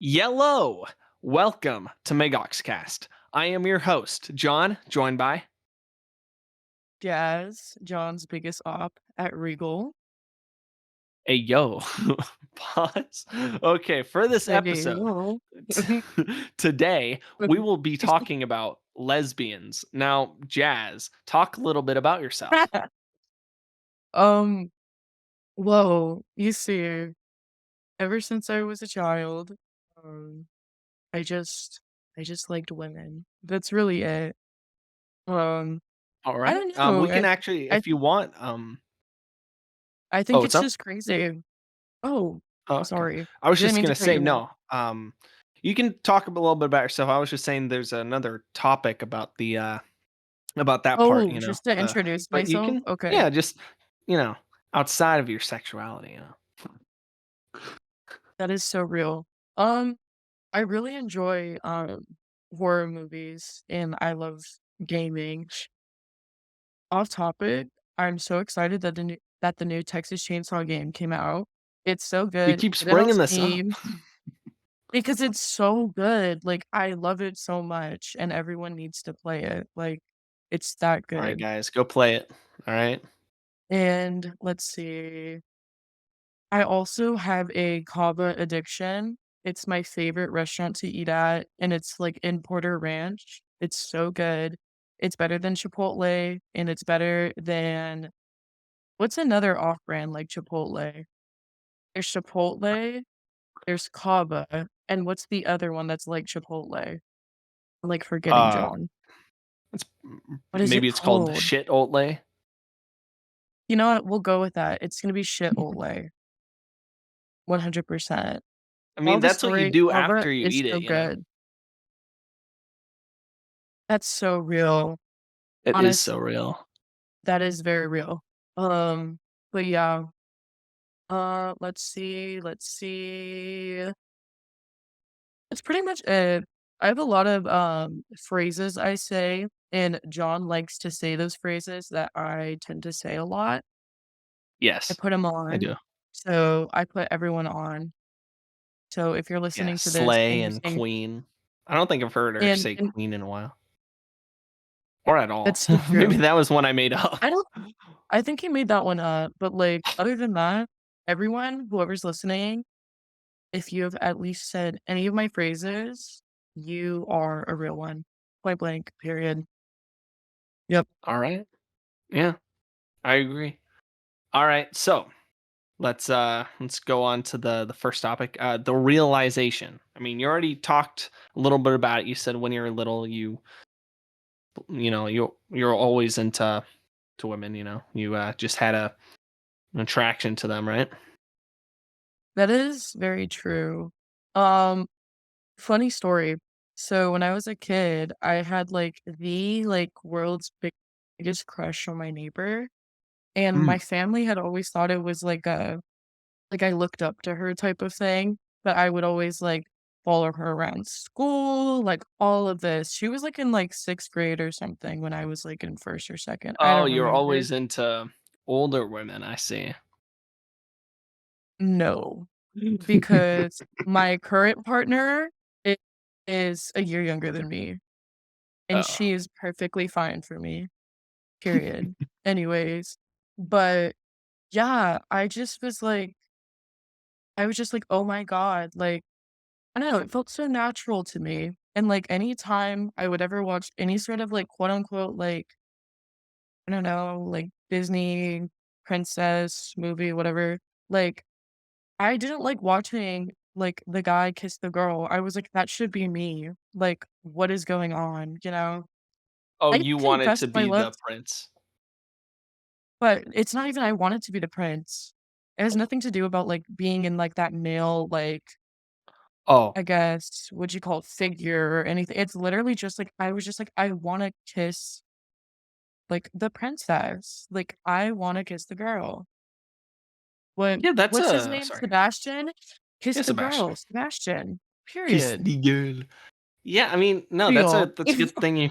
Yellow! Welcome to MegoxCast. I am your host, John, joined by. Jazz, John's biggest op at Regal. Hey, yo. Pause. Okay, for this Hey, episode, yo. today we will be talking about lesbians. Now, Jazz, talk a little bit about yourself. Um, whoa, you see, ever since I was a child, um, I just I just liked women. That's really it. Um, All I right. don't know. We can actually, I if you want. I Oh, think what's it's up? just crazy. Oh, Oh, okay. sorry. I was Didn't just mean to gonna cut say you off. no. You can talk a little bit about yourself. I was just saying there's another topic about the about that part, Oh, just to the introduce but you myself? can, Okay. yeah, just, you know, outside of your sexuality. That is so real. Um, I really enjoy horror movies and I love gaming. Off topic, I'm so excited that the new Texas Chainsaw game came out. It's so He good. keeps Get it on bringing this up. Steam because it's so good. Like I love it so much and everyone needs to play it. Like it's that Alright, good. guys, go play it. Alright? And let's see. I also have a kava addiction. It's my favorite restaurant to eat at and it's like in Porter Ranch. It's so good. It's better than Chipotle and it's better than what's another off-brand like Chipotle? There's Chipotle, there's Cava, and what's the other one that's like Chipotle? I'm, like, forgetting, Uh, John. it's What is it maybe it's called called? shit Oatley. You know what? We'll go with that. It's gonna be Chipotle, 100%. I Moral mean, of the that's what you story, do Cava after you is eat so it. good. That's so real. It is Honest so real. that is very real. But yeah, let's see. That's pretty much it. I have a lot of, phrases I say, and John likes to say those phrases that I tend to say a lot. I Yes, put them I on, do. so I put everyone on. So if you're Yeah, listening to this slay and you and think queen. I don't think I've heard her say and queen in a while, or at all. that's so Maybe true. that was one I made up. I don't I think he made that one up, but, like, other than that, everyone, whoever's listening, if you have at least said any of my phrases, you are a real one. Point blank, period. Yep. Alright. Yeah, I agree. Alright, so let's go on to the first topic, the realization. I mean, you already talked a little bit about it. You said when you were little, you're always into women. You just had an attraction to them, right? That is very true. Um, Funny story. So when I was a kid, I had like the world's biggest crush on my neighbor, and Mm. my family had always thought it was like a I looked up to her type of thing, but I would always like follow her around school, like all of this. She was like in like 6th grade or something when I was like in 1st or 2nd. I Oh, don't you're remember. always into older women. I see. No, because my current partner I is a year younger than me. And Oh, she is perfectly fine for me, period. Anyways, but yeah, I was just like, "Oh my god," like, I don't know, it felt so natural to me, and, like, anytime I would ever watch any sort of, like, quote, unquote, like, I don't know, like, Disney princess movie, whatever, like, I didn't like watching, like, the guy kiss the girl. I was like, "That should be me." Like, "What is going on?" You know? oh, I you wanted confessed to my be love. the prince. But it's not even I wanted to be the prince. It has nothing to do about, like, being in, like, that male, like, Oh, I guess, what you call it, figure or anything. It's literally just, like, I was just like, "I wanna kiss, like, the princess." Like, I wanna kiss the girl. yeah. That's What's his a name? sorry. Sebastian? Kiss Yeah, the Sebastian. girl, Sebastian. Kiss Period. the girl. Yeah, I mean, no, that's a Real. that's a good thing you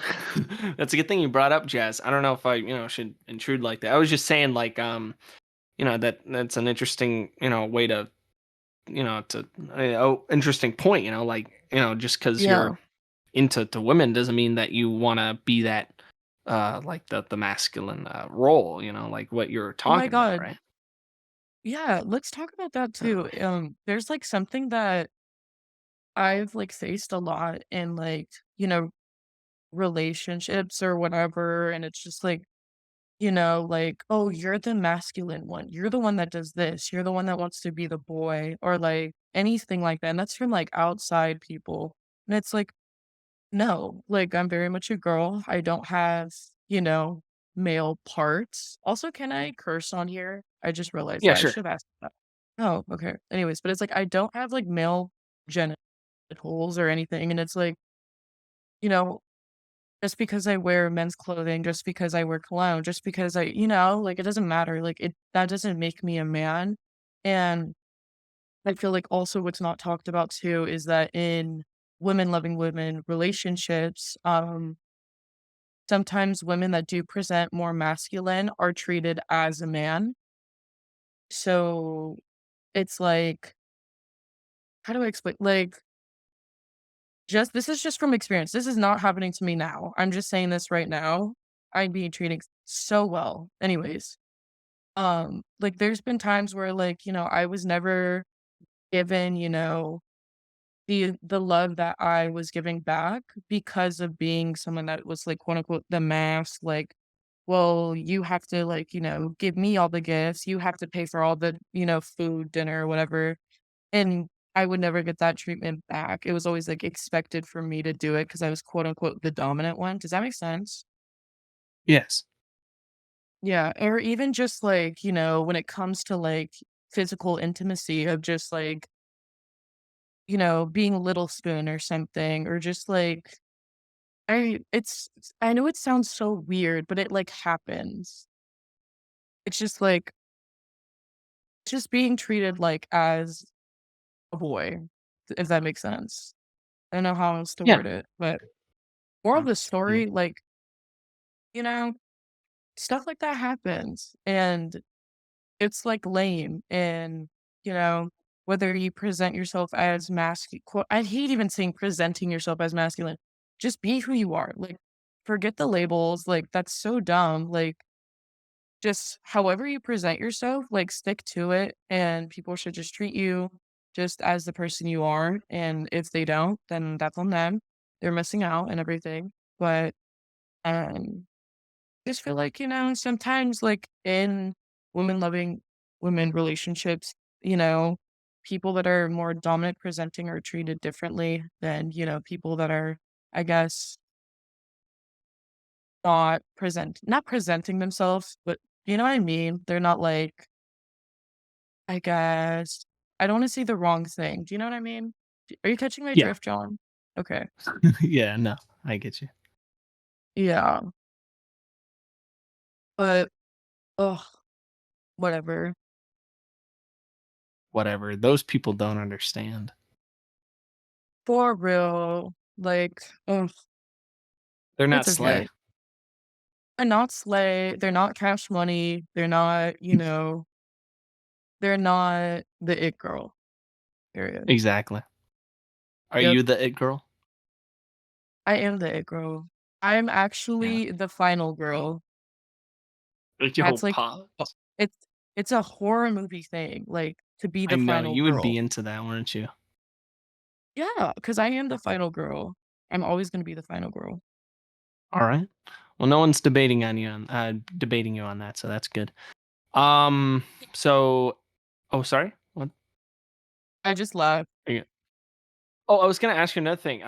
that's a good thing you brought up, Jazz. I don't know if I, should intrude like that. I was just saying like, that's an interesting, way to to oh, interesting point. Like just because Yeah. you're into to women doesn't mean that you want to be that like the masculine role. Like what you're Oh my talking about, god. right? Yeah, let's talk about that too. Uh, There's, like, something that I've, like, faced a lot in, like, you know, relationships or whatever, and it's just like, like, "Oh, you're the masculine one. You're the one that does this. You're the one that wants to be the boy," or, like, anything like that, and that's from, like, outside people, and it's like, "No." Like, I'm very much a girl. I don't have, you know, male parts. Also, can I curse on here? I just realized yeah, that. I sure. should have asked that. Oh, okay. Anyways, but it's like I don't have, like, male genitals or anything, and it's like, you know, just because I wear men's clothing, just because I wear cologne, just because like, it doesn't matter, like, it that doesn't make me a man, and I feel like also what's not talked about too is that in women loving women relationships, sometimes women that do present more masculine are treated as a man. So, it's like how do I explain? Like, just this is just from experience. This is not happening to me now. I'm just saying this right now. I'm being treated so well. Anyways, like there's been times where like, I was never given, the love that I was giving back because of being someone that was like quote unquote the mask, like, well, you have to like, give me all the gifts. You have to pay for all the, food, dinner, whatever. And I would never get that treatment back. It was always, like, expected for me to do it because I was, quote, unquote, "the dominant one." Does that make sense? Yes. Yeah, or even just, like, when it comes to, like, physical intimacy of just, like, being a little spoon or something, or just, like I know it sounds so weird, but it, like, happens. It's just, like just being treated, like, as a boy, if that makes sense. I don't know how else to Yeah. word it, but moral of the Yeah. story, like, you know, stuff like that happens, and it's, like, lame, and, you know, whether you present yourself as I hate even saying presenting yourself as masculine. Just be who you are, like, forget the labels, like, that's so dumb, like, just however you present yourself, like, stick to it, and people should just treat you just as the person you are, and if they don't, then that's on them. They're missing out and everything, but, um just feel like, sometimes like in women loving women relationships, people that are more dominant presenting are treated differently than, people that are, I guess, not presenting themselves, but you know what I mean? They're not like, I guess, I don't want to say the wrong thing. Do you know what I mean? Are you catching my Yeah. drift, John? Okay. Yeah, no, I get you. Yeah. But, ugh, whatever. Whatever. Those people don't understand. For real. Like, ugh, They're not it's slay. okay. And not slay, they're not cash money, they're not, they're not the it girl, period. Exactly. Are Yep, you the it girl? I am the it girl. I'm Yeah. actually the final girl. Yo, That's like pop. it's it's a horror movie thing, like, to be I the know final you would be girl. into that, wouldn't you? Yeah, because I am the final girl. I'm always gonna be the final girl. All right. Well, no one's debating you on that, so that's good. So oh, sorry. What? I just laughed. Are you, oh, I was gonna ask you another thing.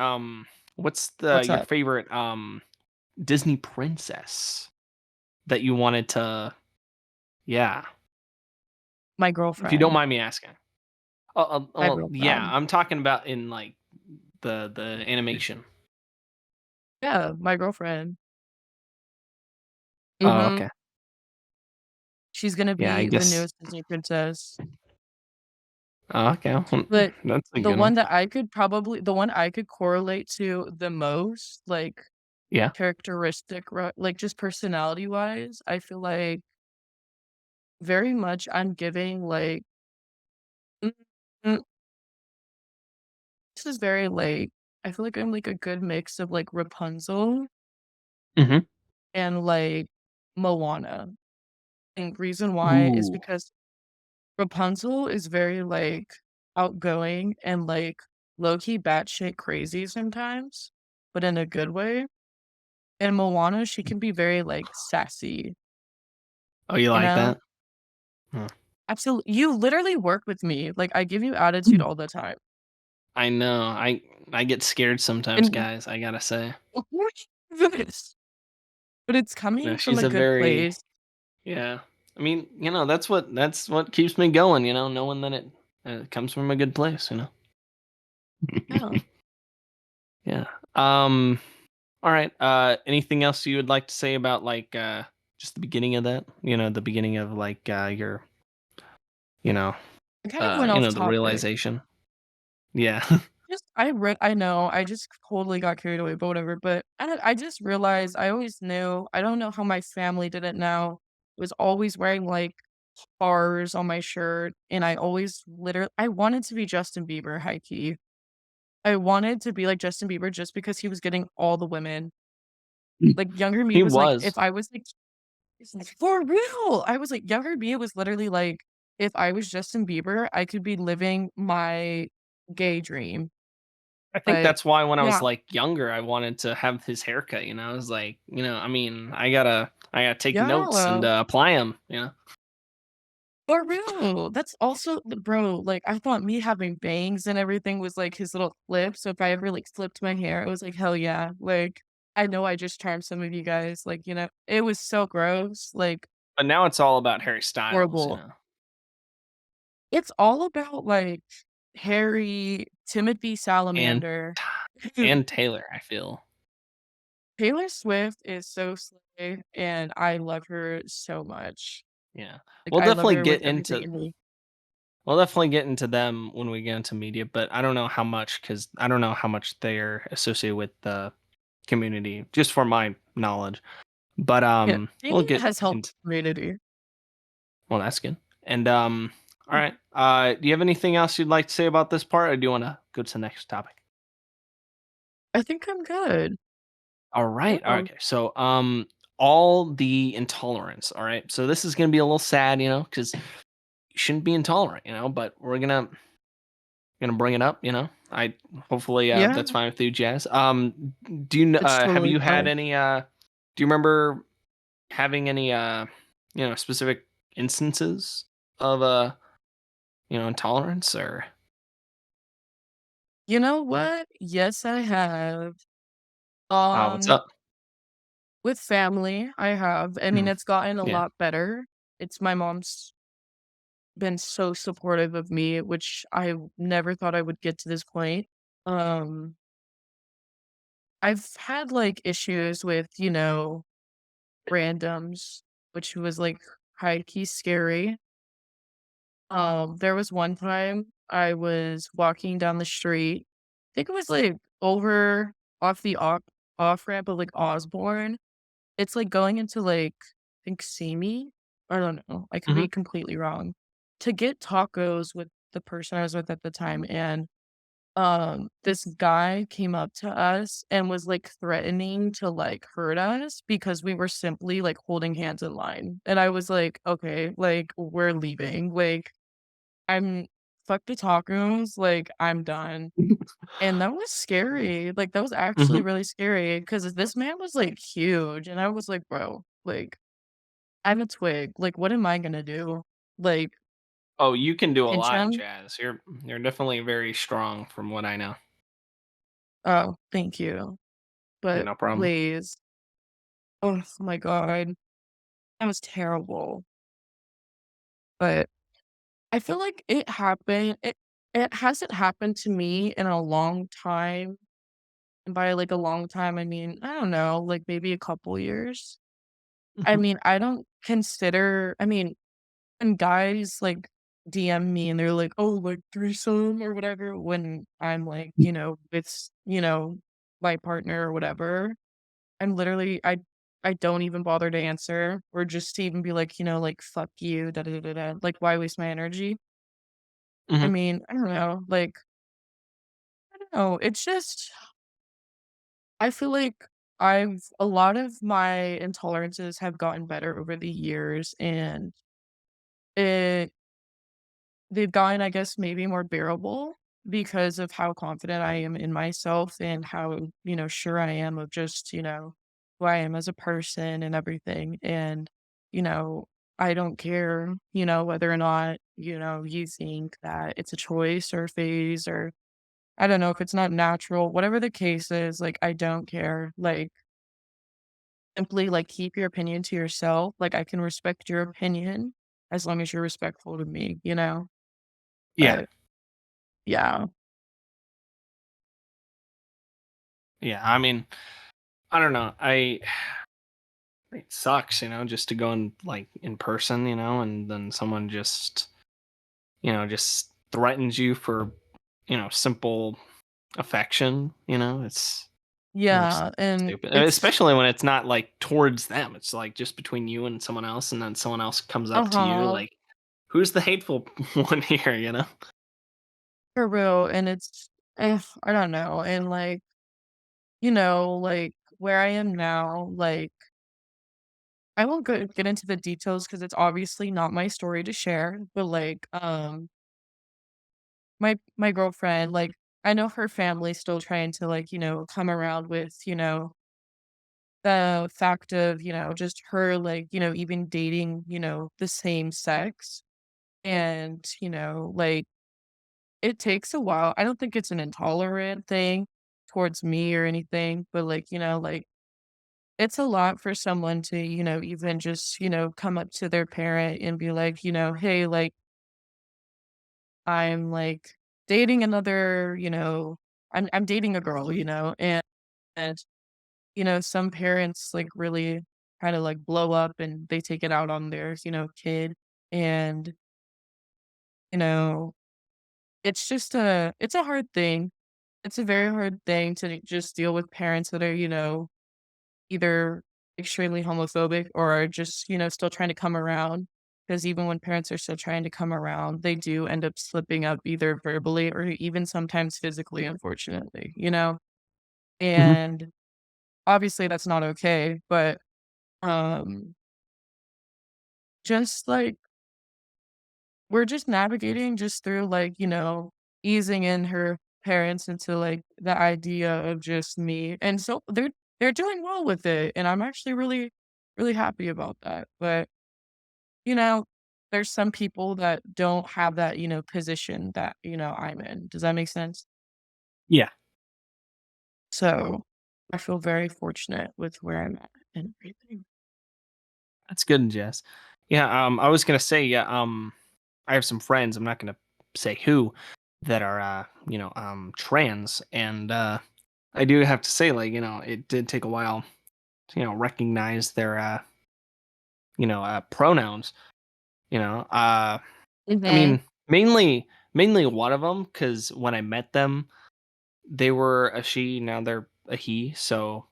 What's the What's your up? favorite Disney princess that you wanted to? Yeah, My if you don't girlfriend. mind me asking. Oh, My well, yeah, girlfriend. I'm talking about in like the animation. Yeah, my girlfriend. Oh, Mhm. okay. She's gonna Yeah, I be the guess. newest Disney princess. Oh, okay. Well, But that's a good one. the one I could correlate to the most, like, Yeah. like, just personality-wise, I feel like very much I'm giving, like this is very, like I feel like I'm, like, a good mix of, like, Rapunzel Mhm. and, like, Moana, and reason why is Ooh. because Rapunzel is very, like, outgoing and, like, low-key batshit crazy sometimes, but in a good way, and Moana, she can be very, like, sassy, Oh, you you like know? that? Huh. You literally work with me, like, I give you attitude all the time, I know. I get scared sometimes, and guys, I gotta say. this, but it's No, coming from she's a a good very place. yeah. I mean, that's what keeps me going, knowing that it comes from a good place, Yeah. Yeah. All right. Anything else you would like to say about like just the beginning of that? The beginning of like your, you know, I kind of went off the topic. realization. Yeah. I know, I just totally got carried away, but whatever, but I just realized I always knew I don't know how my family did it now, was always wearing, like, bars on my shirt, and I always literally I wanted to be Justin Bieber, high key. I wanted to be like Justin Bieber just because he was getting all the women. Like, younger me He was like, was. if I was like it's like, for real! I was like younger me was literally like, if I was Justin Bieber, I could be living my gay dream, I think but that's why when I was yeah. like younger, I wanted to have his haircut. I was like, I mean, I gotta take notes and Yeah, apply them. for real. That's also bro, like, I thought me having bangs and everything was, like, his little flip, so if I ever, like, flipped my hair, it was like, "Hell yeah." Like, I know I just charmed some of you guys, like, it was so gross, like, But now it's all about Harry Styles. horrible. It's all about, like, Harry, Timothy And Salamander. and Taylor, I feel. Taylor Swift is so slay, and I love her so much. Yeah. Like, We'll I love definitely her with get everything into in me. we'll definitely get into them when we get into media, but I don't know how much because I don't know how much they're associated with the community, just for my knowledge. But Yeah, we'll she get has helped into the community. well, that's good. And all right. Do you have anything else you'd like to say about this part, or do you want to go to the next topic? I think I'm good. All right. All right. Yeah. Okay. So all the intolerance. All right. So this is gonna be a little sad, because you shouldn't be intolerant, but we're gonna bring it up. I hopefully Yeah, that's fine with you, Jazz. it's Have totally you had fine. any? Do you remember having any? Specific instances of intolerance or You know what? Yes, I have. what's Um, up? with family, I have. I mean, Mhm. it's gotten a Yeah. lot better. It's my mom's been so supportive of me, which I never thought I would get to this point. Um, I've had, like, issues with, randoms, which was, like, high key scary. There was one time I was walking down the street. I think it was, like, over off the off ramp of, like, Osborne. It's, like, going into, like, I think Simi? I don't know, I could Mhm. be completely wrong. To get tacos with the person I was with at the time, and, this guy came up to us and was, like, threatening to, like, hurt us because we were simply, like, holding hands in line, and I was like, "Okay, like, we're leaving, like, I'm fuck the tacos, like, I'm done." And that was scary, like, that was actually Mhm. really scary because this man was, like, huge, and I was like, "Bro, like, I'm a twig, like, what am I gonna do? Like, Oh, you can do a pinch lot, him?" Jazz. You're definitely very strong from what I know. Oh, thank you, Yeah, but no problem. please. Oh my god, that was terrible, but I feel like it hasn't happened to me in a long time, and by, like, a long time, I mean, I don't know, like, maybe a couple years. I Mhm. mean, I don't consider I mean, when guys, like, DM me and they're like, "Oh, like, threesome or whatever," when I'm like, it's, my partner or whatever, I'm literally I don't even bother to answer or just to even be like, like, "Fuck you, da da da da." Like, why waste my energy? I Mhm. mean, I don't know, like, know, it's just I feel like I've a lot of my intolerances have gotten better over the years, and it they've gotten, I guess, maybe more bearable because of how confident I am in myself and how, sure I am of just, who I am as a person and everything. And, you know, I don't care, whether or not, you think that it's a choice or a phase or I don't know if it's not natural, whatever the case is, like, I don't care. Like, simply like keep your opinion to yourself. Like, I can respect your opinion as long as you're respectful to me, you know? Yeah. But yeah. Yeah. I mean, I don't know. It sucks, just to go in like in person, and then someone just, just threatens you for, simple affection, it's Yeah, and stupid. it's Especially when it's not like towards them. It's like just between you and someone else, and then someone else comes up to you uh-huh, like, who's the hateful one here? for real, and it's I don't know, and, like, like, where I am now, like, I won't get into the details because it's obviously not my story to share, but, like, my girlfriend, like, I know her family's still trying to, like, come around with, the fact of, just her, like, even dating, the same sex, and, like it takes a while. I don't think it's an intolerant thing towards me or anything, but, like, like, it's a lot for someone to, even just, come up to their parent and be like, "Hey, like, I'm, like, dating another, I'm dating a girl," and, some parents, like, really kinda, like, blow up and they take it out on their, kid, and, you know, it's a hard thing. It's a very hard thing to just deal with parents that are, either extremely homophobic or are just, still trying to come around. Because even when parents are still trying to come around, they do end up slipping up either verbally or even sometimes physically, unfortunately, Mhm. And obviously that's not okay, but um just like we're just navigating just through like, easing in her parents into like the idea of just me. And so they're doing well with it. And I'm actually really, really happy about that. But, you know, there's some people that don't have that, position that, I'm in. Does that make sense? Yeah, So I feel very fortunate with where I'm at and everything. that's good, Jess. Yeah, I was gonna say, yeah, I have some friends, I'm not gonna say who, that are trans, and I do have to say, like, it did take a while to, recognize their pronouns, you know. I Mhm. mean, mainly one of them, because when I met them, they were a she, now they're a he, so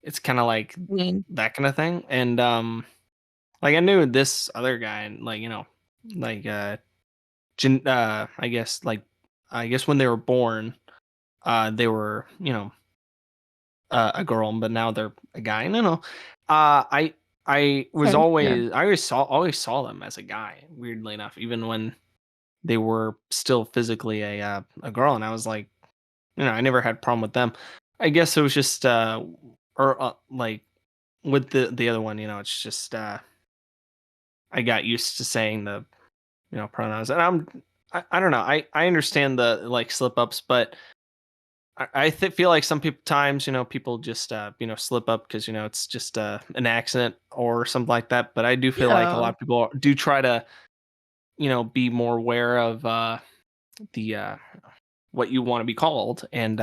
it's kind of like Mhm. that kind of thing. And like I knew this other guy, and like like I guess when they were born, they were a girl, but now they're a guy. No, no. Okay. Yeah. I always saw them as a guy. Weirdly enough, even when they were still physically a girl, and I was like, I never had a problem with them. I guess it was just or like with the other one, it's just I got used to saying the pronouns, and I don't know. I understand the like slip ups, but feel like some people times people just slip up because it's just an accident or something like that. But I do feel like a Yeah. lot of people do try to be more aware of the what you want to be called, and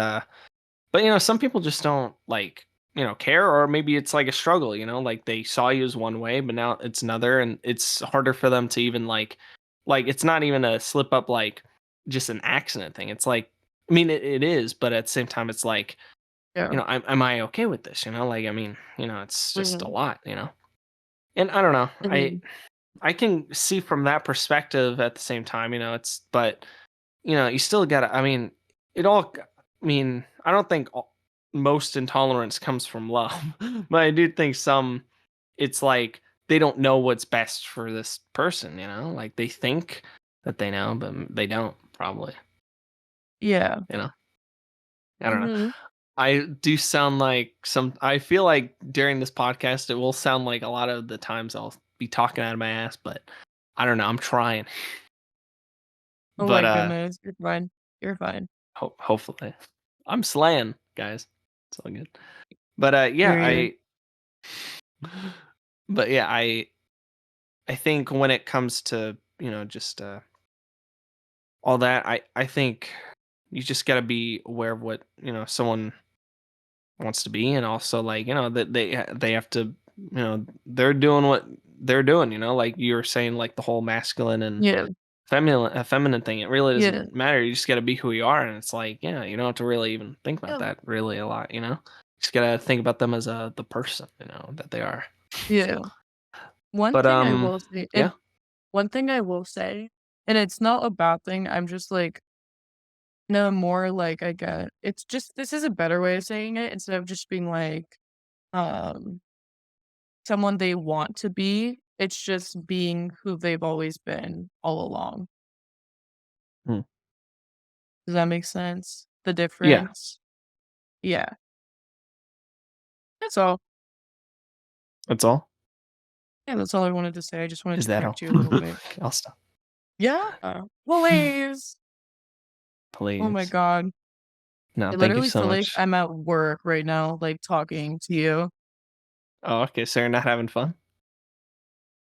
but some people just don't like care, or maybe it's like a struggle, like they saw you as one way, but now it's another, and it's harder for them to even like it's not even a slip up, like just an accident thing. It's like, I mean, it is, but at the same time it's like, Yeah. am I okay with this, like, I mean, it's just a Mhm. lot, and I don't know, Mhm. I can see from that perspective. At the same time, it's, but you still gotta, I mean, it all. mean, I don't think most intolerance comes from love, but I do think some it's like they don't know what's best for this person, you know? Like they think that they know, but they don't probably, Yeah. you know? I don't know. Mhm. I do sound like I feel like during this podcast it will sound like a lot of the times I'll be talking out of my ass, but I don't know, I'm trying. Oh But my goodness, you're fine. You're fine. hopefully. I'm slaying, guys. It's all good. But yeah, Period. I think when it comes to, just all that, I think you just got to be aware of what, someone wants to be, and also like, that they have to, they're doing what they're doing, like you were saying, like the whole masculine and Yeah. feminine thing. It really Yeah. doesn't matter. You just got to be who you are, and it's like, yeah, you don't have to really even think about Yeah. that really a lot, just got to think about them as the person, that they are. Yeah. One But thing I will say yeah. and one thing I will say, and it's not a bad thing, I'm just like no, more like I get it's just this is a better way of saying it instead of just being like, um, someone they want to be, it's just being who they've always been all along. Hmm. Does that make sense? The Yeah, difference? Yeah. That's all. that's all. Yeah, that's all I wanted to say. I just wanted Is to that all? correct you a little bit. Okay, I'll stop. Yeah. Please. Oh my Please. god. No, I thank you literally so feel like much. I'm at work right now, like, talking to you. Oh, okay, so you're not having fun?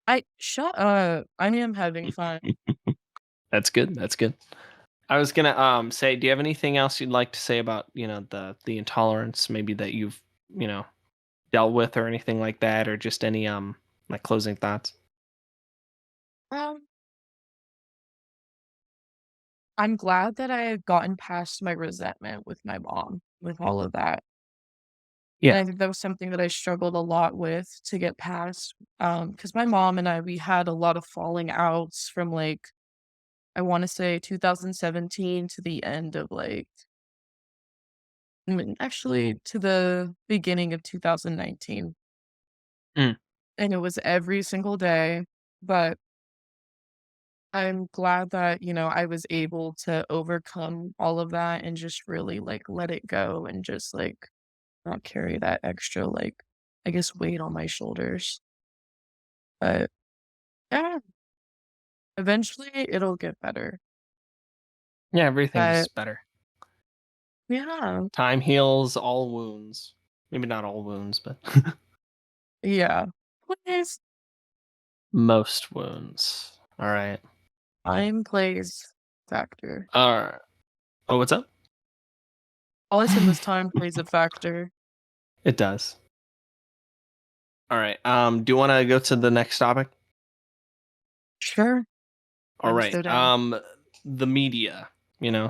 I shut up. I am having fun. That's good, that's good. I was gonna, say, do you have anything else you'd like to say about, the intolerance maybe that you've, you know, dealt with or anything like that, or just any, like, closing thoughts? Um, I'm glad that I have gotten past my resentment with my mom, with all of that. And Yeah. I think that was something that I struggled a lot with to get past. Because my mom and I, we had a lot of falling outs from like, I want to say 2017 to the end of like, actually to the beginning of 2019. Mm. And it was every single day. But I'm glad that, I was able to overcome all of that and just really like let it go and just like not carry that extra like I guess weight on my shoulders. But yeah, eventually it'll get better. Yeah, everything gets But better. yeah, Time heals all wounds. Maybe not all wounds, but yeah. Please, most wounds. Alright. time plays factor. Alright. Oh, what's up? All I said was time plays a factor. It does. Alright, do you wanna go to the next topic? Sure, All I'm right. so down. The media,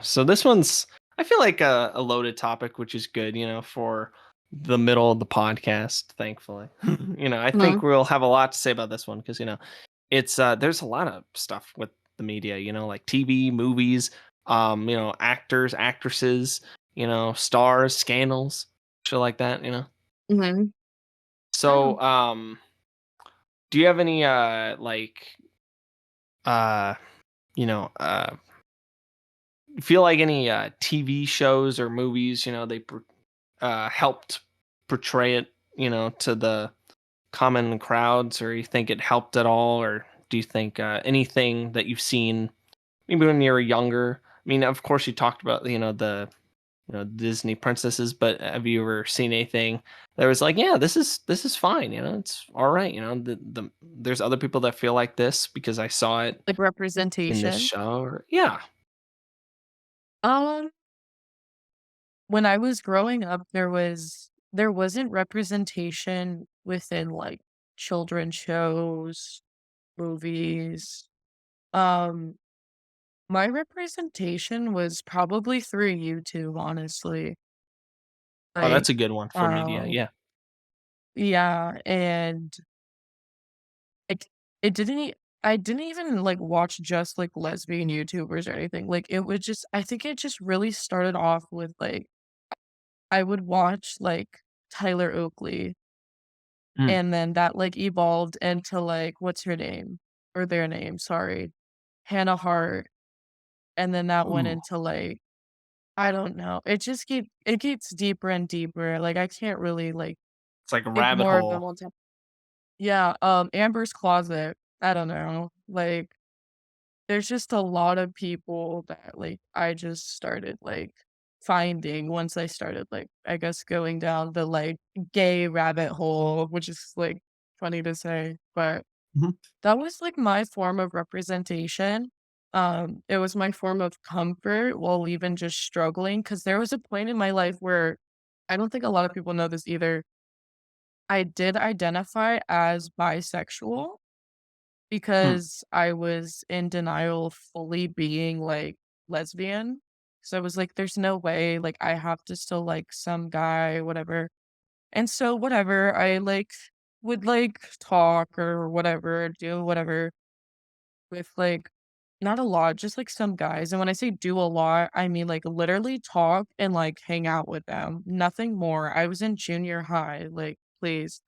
So this one's I feel like a loaded topic, which is good, for the middle of the podcast, thankfully. I Mhm, think we'll have a lot to say about this one because, it's there's a lot of stuff with the media, like TV, movies, actors, actresses, stars, scandals, shit like that. mhm. Yeah, So, do you have any like uh you know, feel like any TV shows or movies, helped portray it, to the common crowds, or you think it helped at all, or do you think anything that you've seen, maybe when you were younger? I mean, of course, you talked about the Disney princesses, but have you ever seen anything that was like, yeah, this is fine, it's all right, there's other people that feel like this because I saw it like in this representation. show, or yeah. Um, when I was growing up, there wasn't representation within, like, children's shows, movies. Um, my representation was probably through YouTube, honestly. Oh, Like, that's a good one for media. um Yeah. yeah, and it it didn't e I didn't even, like, watch just, like, lesbian YouTubers or anything, like, it was just I think it just really started off with, like I would watch, like, Tyler Oakley, Mm. and then that, like, evolved into, like, what's her name? Or their name, sorry. Hannah Hart, and then that went Ooh, into, like, I don't know. It gets deeper and deeper, like, I can't really, like, it's like a rabbit ignore them hole. on top. Yeah, Amber's Closet, I don't know, like, there's just a lot of people that, like, I just started, like, finding once I started, like, I guess, going down the, like, gay rabbit hole, which is, like, funny to say, but Mhm. that was, like, my form of representation. It was my form of comfort while even just struggling. Cause there was a point in my life where I don't think a lot of people know this either. I did identify as bisexual Mm. because I was in denial of fully being, like, lesbian. So I was like, "There's no way, like, I have to still like some guy, whatever." And so whatever, I, like, would, like, talk or whatever, do whatever with, like, not a lot, just, like, some guys, and when I say do a lot, I mean, like, literally talk and, like, hang out with them, nothing more. I was in junior high, like, please.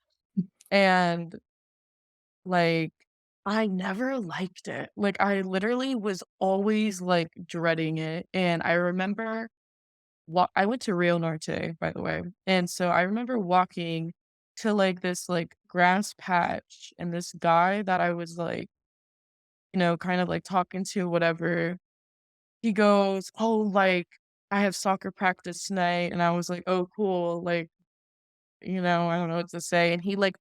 And, like, I never liked it. Like, I literally was always, like, dreading it, and I remember I went to Rio Norte, by the way, and so I remember walking to, like, this, like, grass patch, and this guy that I was, like, kind of, like, talking to, whatever, he goes, "Oh, like, I have soccer practice tonight," and I was like, "Oh, cool," like, I don't know what to say, and he, like,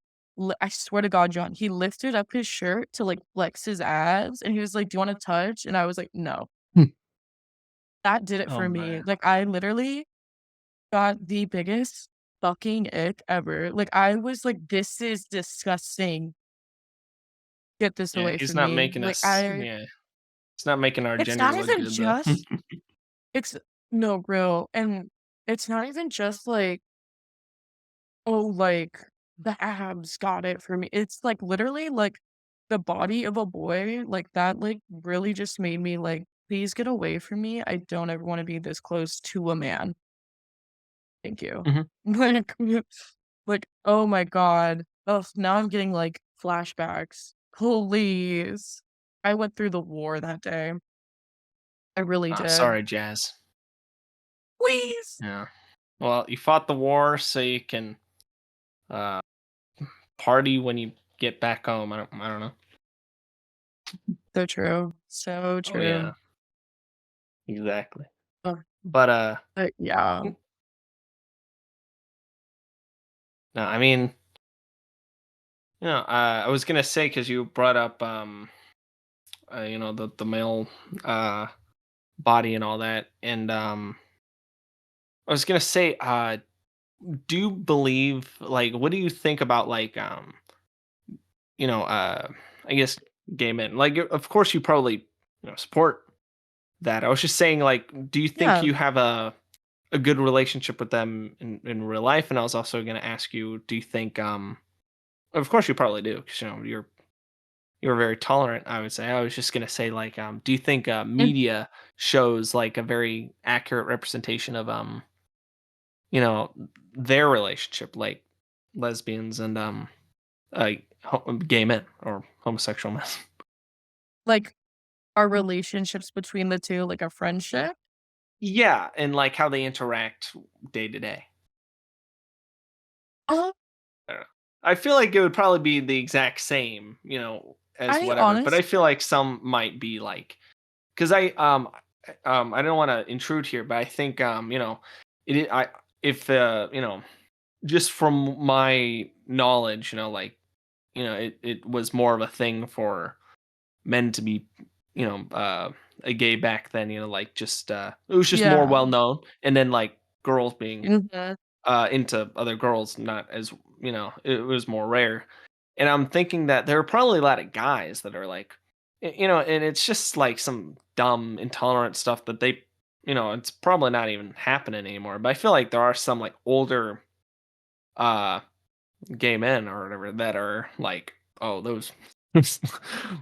I swear to God, John, he lifted up his shirt to, like, flex his abs, and he was like, "Do you wanna touch?" And I was like, "No." Hmm. That did it Oh, for me. man. Like, I literally got the biggest fucking ick ever. Like, I was like, "This is disgusting. Get this Yeah, away he's from not me." making Like, us yeah, he's not making our it's gender not look even good, though. just it's no, real, and it's not even just like, "Oh, like, the abs got it for me." It's, like, literally, like, the body of a boy, like, that, like, really just made me like, "Please get away from me. I don't ever wanna be this close to a man. Thank you." Mhm. Like, oh my god. Ugh, now I'm getting, like, flashbacks. Please. I went through the war that day. I really did. Sorry, Jazz. Please! Yeah. Well, you fought the war so you can, uh, party when you get back home. I don't know. So true. So Oh, yeah. true. Exactly. Ugh, But, yeah. no, I mean, I was gonna say because you brought up, the male, uh, body and all that, and, I was gonna say, do you believe like, what do you think about, like, you know, uh, I guess gay men? Like, of course, you probably, support that. I was just saying, like, do you think Yeah. you have a good relationship with them in real life? And I was also gonna ask you, do you think, of course you probably do, because you're very tolerant, I would say. I was just gonna say, like, do you think And, media shows like a very accurate representation of you know, their relationship, like lesbians and gay men or homosexual men? like, our relationships between the 2, like a friendship? Yeah, and like how they interact day to day. Uh, I don't know. I feel like it would probably be the exact same, as I whatever. But I honest feel like some might be like, because I don't want to intrude here, but I think I if just from my knowledge, like it was more of a thing for men to be, a gay back then. Like just it was just more Yeah. well known, and then like girls being Mhm. into other girls, not as it was more rare. And I'm thinking that there are probably a lot of guys that are like, and it's just like some dumb intolerant stuff that they, it's probably not even happening anymore. But I feel like there are some like older uh gay men or whatever that are like, oh, those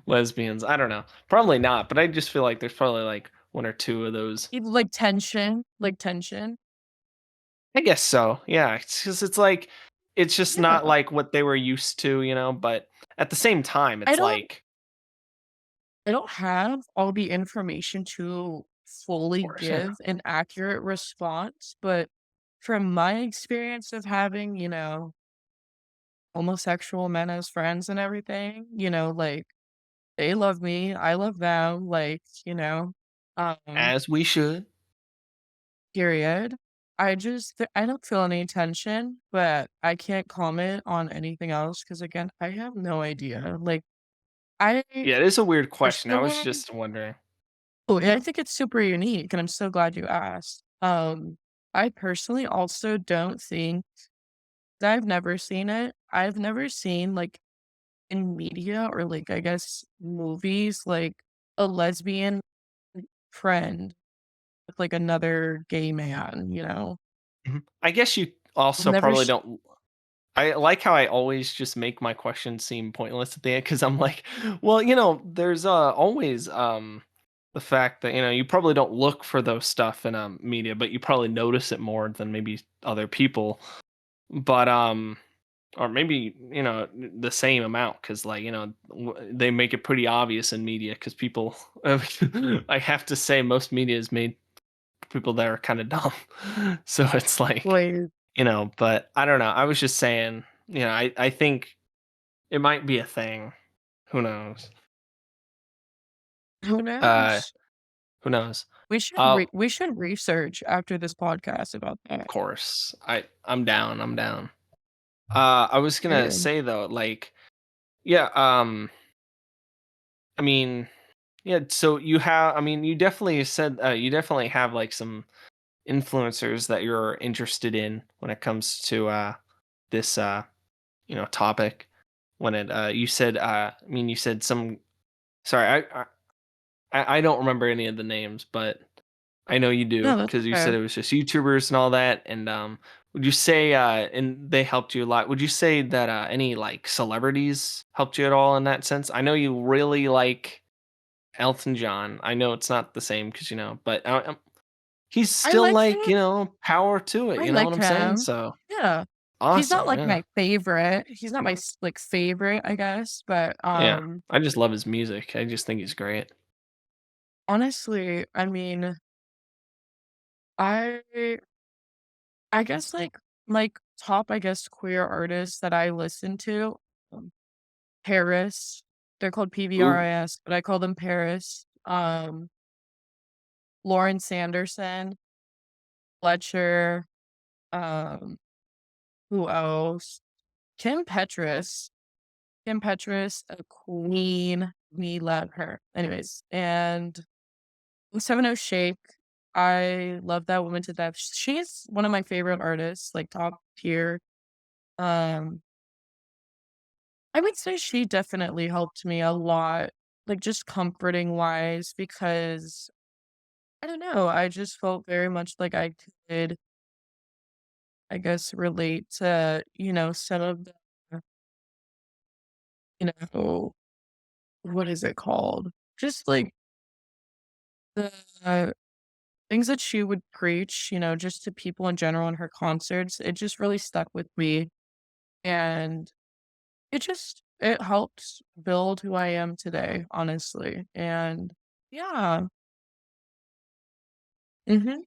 lesbians. I don't know. Probably not, but I just feel like there's probably like one or two of those. Like tension, like tension. I guess so. Yeah, it's just it's like it's just not Yeah. like what they were used to, but at the same time, I it's don't like, I don't have all the information to of fully course, yeah. give an accurate response, but from my experience of having, homosexual men as friends and everything, like they love me, I love them, um, As we should. period. I don't feel any tension, but I can't comment on anything else because again, I have no idea. Like I Yeah, it is a weird question. I was personally just wondering. Oh, and I think it's super unique, and I'm so glad you asked. I personally also don't think that I've never seen it. I've never seen, like, in media or, like, I guess, movies, like, a lesbian friend with, like, another gay man, you know? Mhm. I guess you I've also never probably s don't. I like how I always just make my questions seem pointless at the end because I'm like, well, there's always the fact that you probably don't look for those stuff in media, but you probably notice it more than maybe other people. But or maybe the same amount because like they make it pretty obvious in media because people. I have to say most media is made for people that are kind of dumb, so it's like like, but I don't know. I was just saying, I think it might be a thing. Who knows? who Uh, knows? who knows? We should research after this podcast about Of that. course. I'm down. I'm down. I was gonna Period. say though, like, yeah. I mean, yeah. So you have. I mean, you definitely said you definitely have like some influencers that you're interested in when it comes to this topic. When it you said I mean you said some. Sorry, I don't remember any of the names, but I know you do No, that's because you said okay. it was just YouTubers and all that. And would you say and they helped you a lot? Would you say that any like celebrities helped you at all in that sense? I know you really like Elton John. I know it's not the same because but he's I still like like him. power to it. I You know what like I'm saying? him. So Yeah. He's not, awesome. like, Yeah, my favorite. He's not my favorite, I guess, but, yeah. I just love his music. I just think he's great. honestly, I mean, I I guess, like, top, I guess, queer artists that I listen to, um, Paris. They're called Ooh. PVRIS, but I call them Paris. Lauren Sanderson, Fletcher, um, who else? Kim Petras. Kim Petras, a queen. We love her. Anyways, and 70 Shake. I love that woman to death. She's one of my favorite artists, like top tier. Um, I would say she definitely helped me a lot, like just comforting wise, because I don't know, I just felt very much like I could, I guess, relate to, some of the, you know, what is it called? Just like the things that she would preach, just to people in general in her concerts, it just really stuck with me, and it helped build who I am today, honestly, and yeah. Mhm.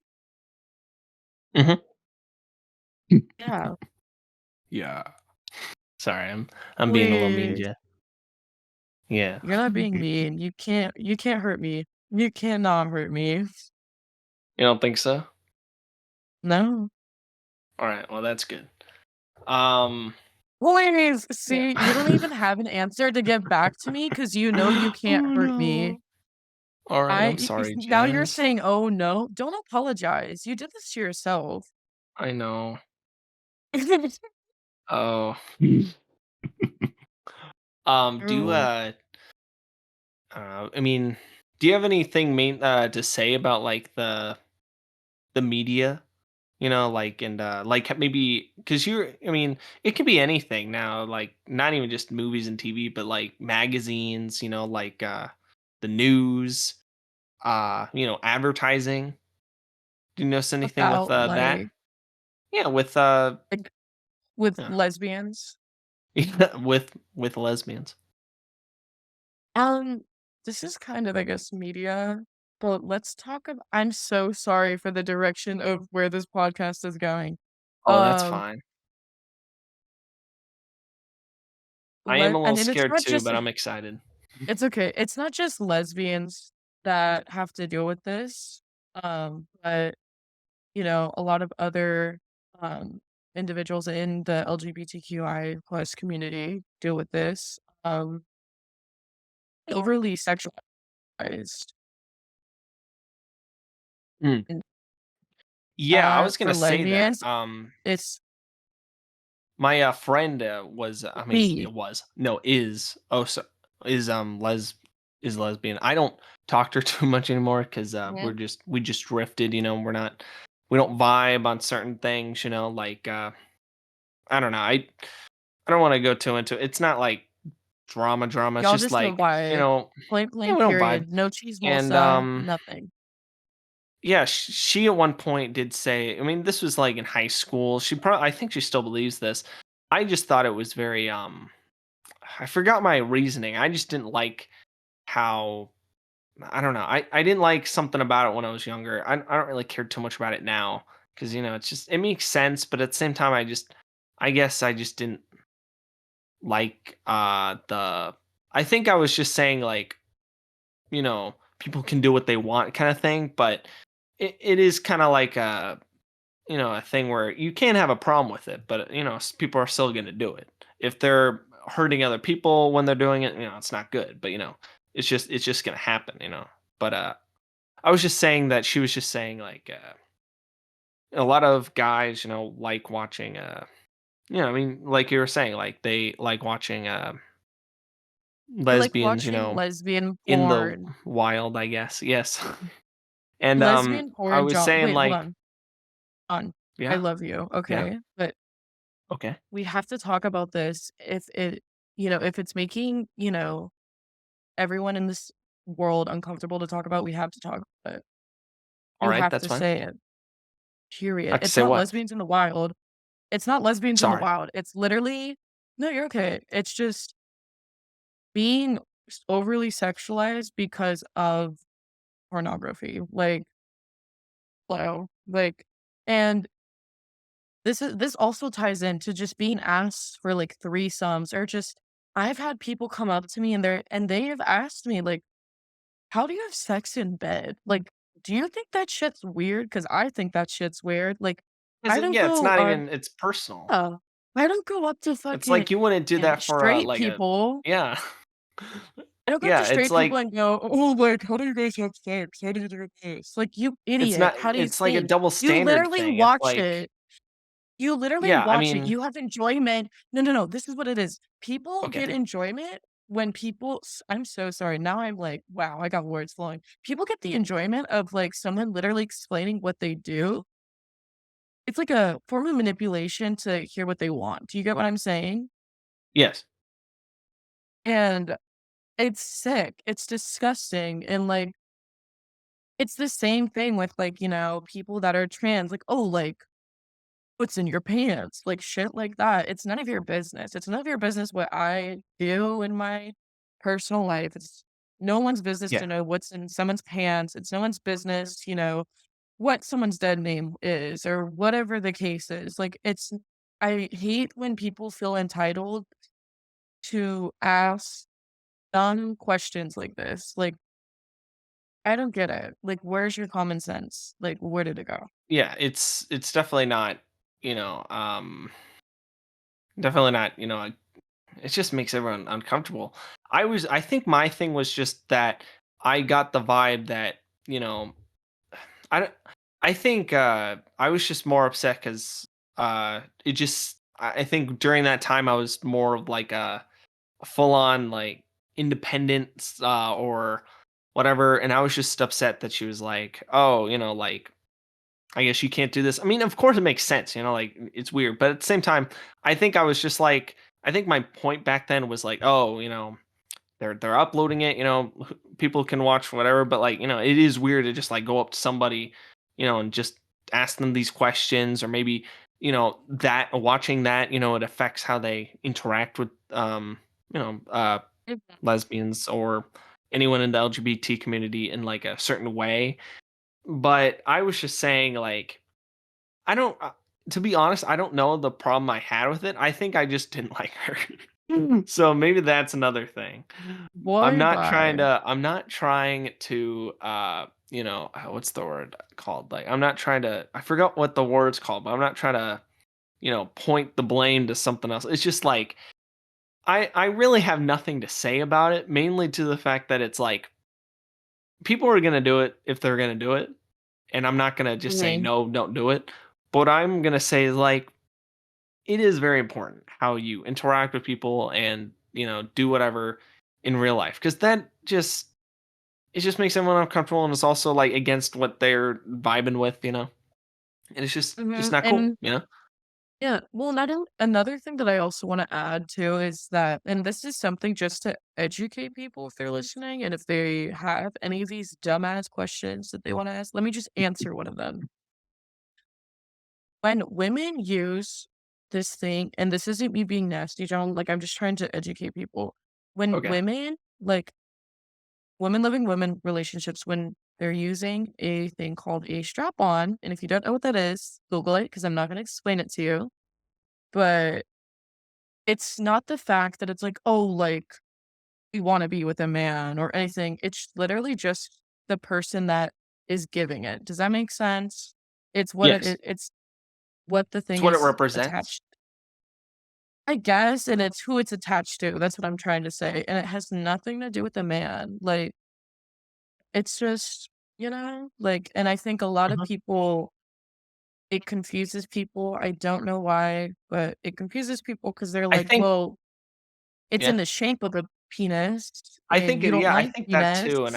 Hmm. Yeah. Yeah. Sorry, I'm being a little mean to Please. you. Yeah. You're not being mean. You can't hurt me. You cannot hurt me. You don't think so? No. All right. Well, that's good. Um. Please. Yeah. See, you don't even have an answer to get back to me because you know you can't Oh hurt me. no. All right. I'm Is sorry, now you're Jazz. saying, "Oh, no." Don't apologize. You did this to yourself. I know. Oh. Do you Oh, I mean, do you have anything to say about like the media? Like and like maybe because you're. I mean, it could be anything now. Like not even just movies and TV, but like magazines. Like the news. Advertising. Do you notice anything with about, like that? Yeah, Like, with yeah, lesbians? yeah, with lesbians. Um, this is kind of, I guess, media, but let's talk about. I'm so sorry for the direction of where this podcast is going. Oh, that's Um, fine. I am a little and it's scared not too, just but I'm excited. it's okay. It's not just lesbians that have to deal with this. But a lot of other individuals in the LGBTQI plus community deal with this. Overly sexualized. Mm. And Yeah, I was for gonna say that. lesbians, it's My friend was, I mean, B. it was no is oh so is is lesbian. I don't talk to her too much anymore because Mhm. we just drifted. We don't vibe on certain things. Like I don't know. I don't want to go too into it. It's not like drama. It's Y'all just just don't like vibe. Point yeah, blank we don't vibe. period. No cheese And nothing. yeah, she at one point did say, I mean, this was like in high school. She probably, I think she still believes this. I just thought it was very I forgot my reasoning. I just didn't like how I don't know. I didn't like something about it when I was younger. I don't really care too much about it now because it's just it makes sense, but at the same time, I guess I just didn't like the. I think I was just saying like people can do what they want kind of thing, but it is kind of like a thing where you can't have a problem with it, but people are still going to do it. If they're hurting other people when they're doing it, it's not good, but it's just going to happen. But I was just saying that she was just saying like a lot of guys, like watching I mean like you were saying like they like watching I like lesbians, watching lesbian in the porn. wild, I guess. Yes. And Lesbian I porn was John saying wait, hold like on. I yeah, love you, yeah, okay? But okay. we have to talk about this if it's making, everyone in this world uncomfortable to talk about, we have to talk about it. All You right, have that's to fine. say it. I Period. have to It's say not what? lesbians in the wild. It's not lesbians in the Sorry. wild. It's literally no, you're okay. It's just being overly sexualized because of pornography. Like, wow. Like, and this also ties into just being asked for like threesomes or just I've had people come up to me and they have asked me like, "How do you have sex in bed? Like, do you think that shit's weird? Because I think that shit's weird. Like, Is I it don't yeah, it's go not even it's personal. I don't go up to It's like fucking you wouldn't do that for, straight like, a people. yeah. I don't go up to Yeah, it's straight people like and go, "Oh, like, how do you guys have sex? How do you do this?" Like, "You it's idiot. not How do you it's like a think?" double You standard literally thing. It's watch like it. You literally yeah, I watch it. mean You have enjoyment. No. This is what it is. People get okay. enjoyment when I'm so sorry. Now I'm like, wow, I got words flowing. People get the enjoyment of like someone literally explaining what they do. It's like a form of manipulation to hear what they want. Do you get what I'm saying? Yes. And it's sick. It's disgusting. And like, it's the same thing with like, people that are trans. Like, oh, like, what's in your pants, like shit like that. It's none of your business. It's none of your business what I do in my personal life. It's no one's business Yeah. to know what's in someone's pants. It's no one's business, what someone's dead name is or whatever the case is. Like I hate when people feel entitled to ask dumb questions like this. Like I don't get it. Like where's your common sense? Like where did it go? Yeah, it's definitely not, you know, um definitely not, it just makes everyone uncomfortable. I think my thing was just that I got the vibe that, you know, I don't I think, I was just more upset because it just I think during that time I was more of like a full on like independence or whatever, and I was just upset that she was like, "Oh, like I guess you can't do this." I mean, of course it makes sense, like it's weird, but at the same time, I think I was just like I think my point back then was like, "Oh, they're uploading it, people can watch whatever, but like, it is weird to just like go up to somebody, and just ask them these questions or maybe that watching that, it affects how they interact with, you know, uh, Mhm. lesbians or anyone in the LGBT community in like a certain way. But I was just saying, like, I don't, to be honest, I don't know the problem I had with it. I think I just didn't like her. So maybe that's another thing. Boy, bye. I'm not trying to, what's the word called? Like, I'm not trying to, I forgot what the word's called, but I'm not trying to, point the blame to something else. It's just like, I really have nothing to say about it, mainly to the fact that it's like people are gonna do it if they're gonna do it, and I'm not gonna just say Mhm, no, don't do it. But what I'm gonna say is like it is very important how you interact with people and do whatever in real life because that just it just makes everyone uncomfortable and it's also like against what they're vibing with, and it's just mhm, not cool, and you know. yeah, well, another thing that I also wanna add too is that and this is something just to educate people if they're listening, and if they have any of these dumbass questions that they wanna ask, let me just answer one of them. When women use this thing and this isn't me being nasty, John, like, I'm just trying to educate people. When Okay. women, like, women loving women relationships, when they're using a thing called a strap-on, and if you don't know what that is, Google it because 'cause I'm not gonna explain it to you, but it's not the fact that it's like, "Oh, like, we wanna be with a man," or anything. It's literally just the person that is giving it. Does that make sense? Yes, It's what the it's thing what it is represents. attached, I guess, and it's who it's attached to. That's what I'm trying to say, and it has nothing to do with the man. Like, it's just, like, and I think a lot of Mhm. people, it confuses people. I don't know why, but it confuses people because 'cause they're I like, think "Well, it's in yeah. the shape of a penis, I and think you don't I like think that penis." too, and